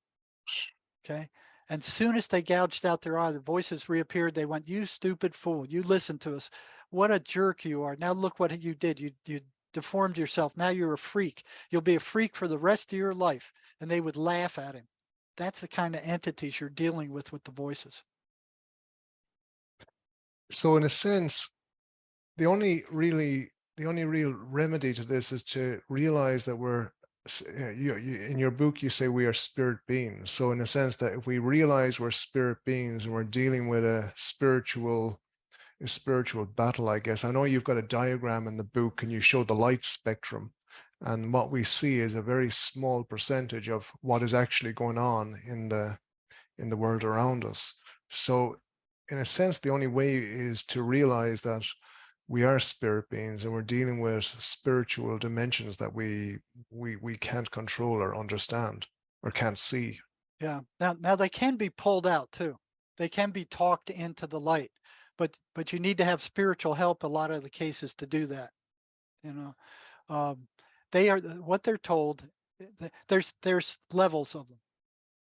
Speaker 1: Okay. And soon as they gouged out their eye, the voices reappeared. They went, you stupid fool. You listened to us. What a jerk you are. Now look what you did. You deformed yourself. Now you're a freak. You'll be a freak for the rest of your life. And they would laugh at him. That's the kind of entities you're dealing with the voices.
Speaker 2: So in a sense, the only real remedy to this is to realize that we're, in your book, you say we are spirit beings. So in a sense that if we realize we're spirit beings and we're dealing with a spiritual battle, I guess. I know you've got a diagram in the book and you show the light spectrum. And what we see is a very small percentage of what is actually going on in the world around us. So in a sense, the only way is to realize that we are spirit beings and we're dealing with spiritual dimensions that we can't control or understand or can't see.
Speaker 1: Yeah. Now they can be pulled out too. They can be talked into the light, but you need to have spiritual help a lot of the cases to do that. They are what they're told. There's levels of them.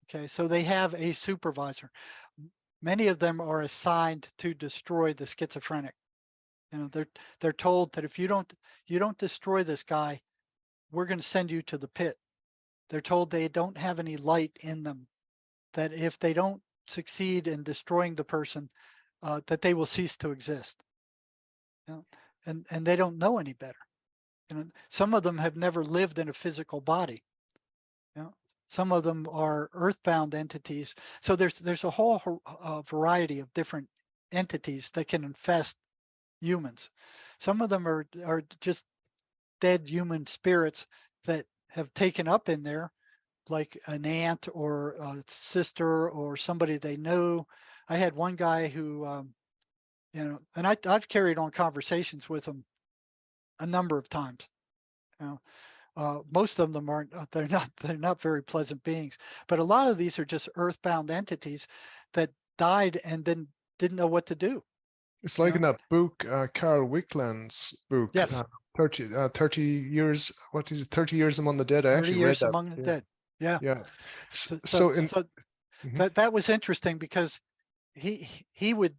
Speaker 1: Okay, so they have a supervisor. Many of them are assigned to destroy the schizophrenic. They're told that if you don't destroy this guy, we're going to send you to the pit. They're told they don't have any light in them, that if they don't succeed in destroying the person, that they will cease to exist. And they don't know any better. Some of them have never lived in a physical body. Some of them are earthbound entities. So there's a whole variety of different entities that can infest humans. Some of them are just dead human spirits that have taken up in there, like an aunt or a sister or somebody they know. I had one guy who, and I've carried on conversations with him a number of times. Most of them aren't. They're not very pleasant beings. But a lot of these are just earthbound entities that died and then didn't know what to do.
Speaker 2: It's like in that book, Carl Wickland's book,
Speaker 1: Yes.
Speaker 2: 30 years, what is it, 30 Years Among the Dead? I
Speaker 1: 30
Speaker 2: actually read
Speaker 1: years
Speaker 2: that.
Speaker 1: among the dead. Yeah.
Speaker 2: Yeah.
Speaker 1: So
Speaker 2: Mhm.
Speaker 1: that was interesting because he would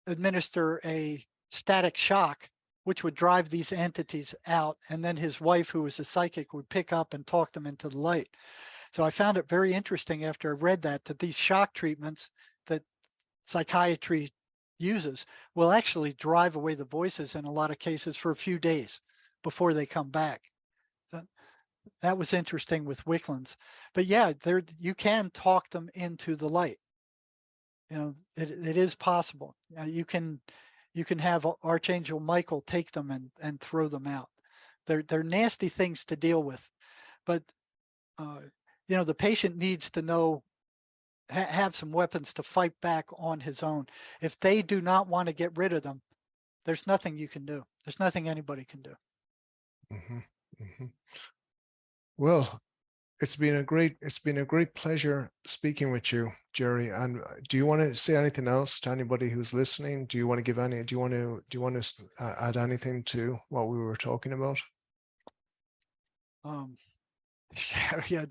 Speaker 1: administer a static shock, which would drive these entities out. And then his wife, who was a psychic, would pick up and talk them into the light. So I found it very interesting after I read that these shock treatments that psychiatry uses will actually drive away the voices in a lot of cases for a few days before they come back. That was interesting with Wicklands. But yeah, you can talk them into the light. It is possible. You can have Archangel Michael take them and throw them out. They're nasty things to deal with, but the patient needs to know, have some weapons to fight back on his own. If they do not want to get rid of them, there's nothing you can do. There's nothing anybody can do.
Speaker 2: Mm-hmm. Mm-hmm. Well, it's been a great pleasure speaking with you, Jerry. And do you want to say anything else to anybody who's listening? Do you want to add anything to what we were talking about?
Speaker 1: Yeah,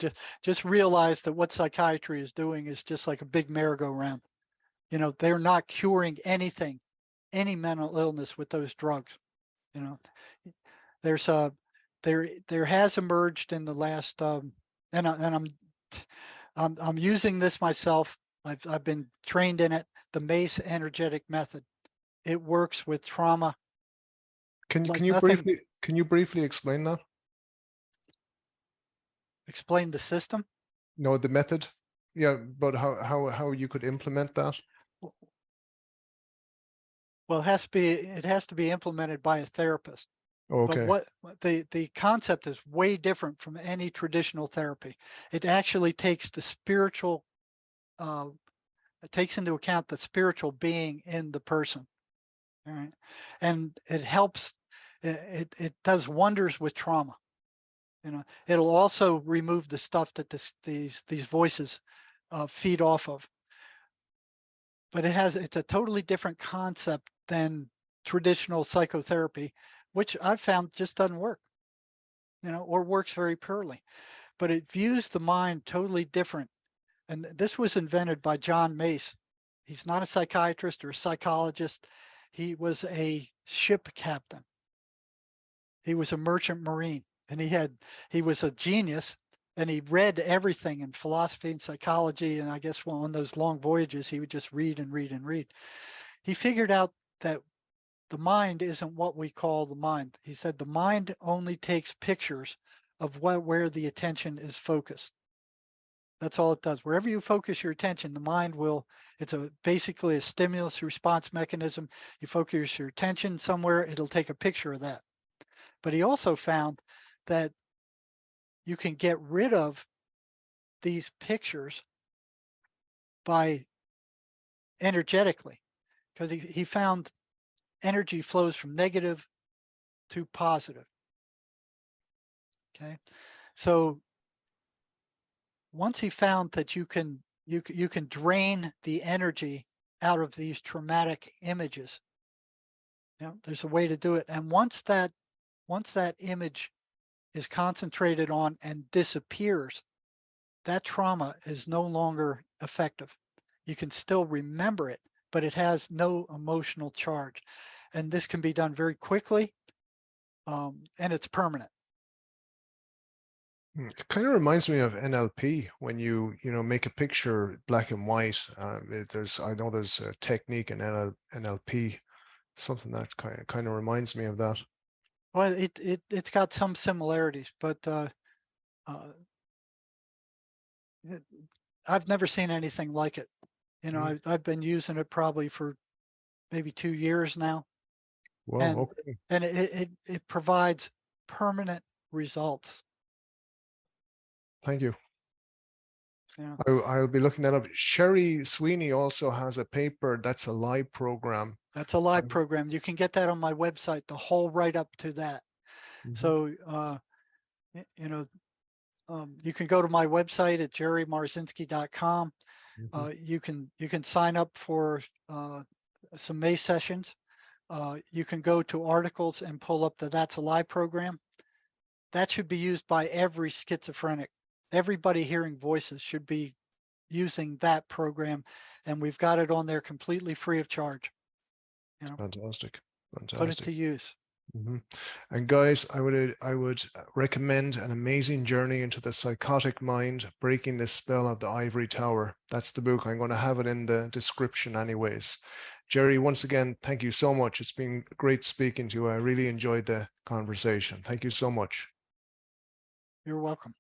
Speaker 1: just realize that what psychiatry is doing is just like a big merry-go-round. They're not curing anything, any mental illness with those drugs. There's there has emerged in the last and I'm using this myself. I've been trained in it. The MACE energetic method. It works with trauma.
Speaker 2: Can
Speaker 1: Like
Speaker 2: you
Speaker 1: nothing.
Speaker 2: briefly explain that?
Speaker 1: explain the system.
Speaker 2: No, the method. Yeah, but how you could implement that?
Speaker 1: Well, it has to be implemented by a therapist. But
Speaker 2: Okay.
Speaker 1: what the concept is way different from any traditional therapy. It actually takes the spiritual, it takes into account the spiritual being in the person. All right. And it helps, it does wonders with trauma. You know, it'll also remove the stuff that these voices feed off of. But it's a totally different concept than traditional psychotherapy, which I've found just doesn't work, you know, or works very poorly. But it views the mind totally different. And this was invented by John Mace. He's not a psychiatrist or a psychologist. He was a ship captain. He was a merchant marine, and he was a genius, and he read everything in philosophy and psychology. And I guess on those long voyages, he would just read and read and read. He figured out that the mind isn't what we call the mind. He said the mind only takes pictures of where the attention is focused. That's all it does. Wherever you focus your attention, the mind will, it's basically a stimulus response mechanism. You focus your attention somewhere, it'll take a picture of that. But he also found that you can get rid of these pictures by energetically, because he found energy flows from negative to positive. Okay. So once he found that you can drain the energy out of these traumatic images, you know, there's a way to do it. And once that image is concentrated on and disappears, that trauma is no longer effective. You can still remember it, but it has no emotional charge. And this can be done very quickly, and it's permanent.
Speaker 2: It kind of reminds me of NLP when you make a picture black and white. I know there's a technique in NLP, something that kind of reminds me of that.
Speaker 1: Well, it's got some similarities, but I've never seen anything like it. You know, I've been using it probably for maybe 2 years now.
Speaker 2: Well,
Speaker 1: and
Speaker 2: okay.
Speaker 1: it provides permanent results.
Speaker 2: Thank you.
Speaker 1: Yeah.
Speaker 2: I'll be looking that up. Sherry Sweeney also has a paper that's a live program.
Speaker 1: That's a live program. You can get that on my website, the whole write up to that. So, you know, you can go to my website at jerrymarzinsky.com. You can sign up for some May sessions. You can go to articles and pull up the That's a Lie program. That should be used by every schizophrenic. Everybody hearing voices should be using that program, and we've got it on there completely free of charge. You know,
Speaker 2: Fantastic.
Speaker 1: put it to use.
Speaker 2: And guys, I would recommend An Amazing Journey into the Psychotic Mind, Breaking the Spell of the Ivory Tower. That's the book. I'm going to have it in the description anyways. Jerry, once again, thank you so much. It's been great speaking to you. I really enjoyed the conversation. Thank you so much.
Speaker 1: You're welcome.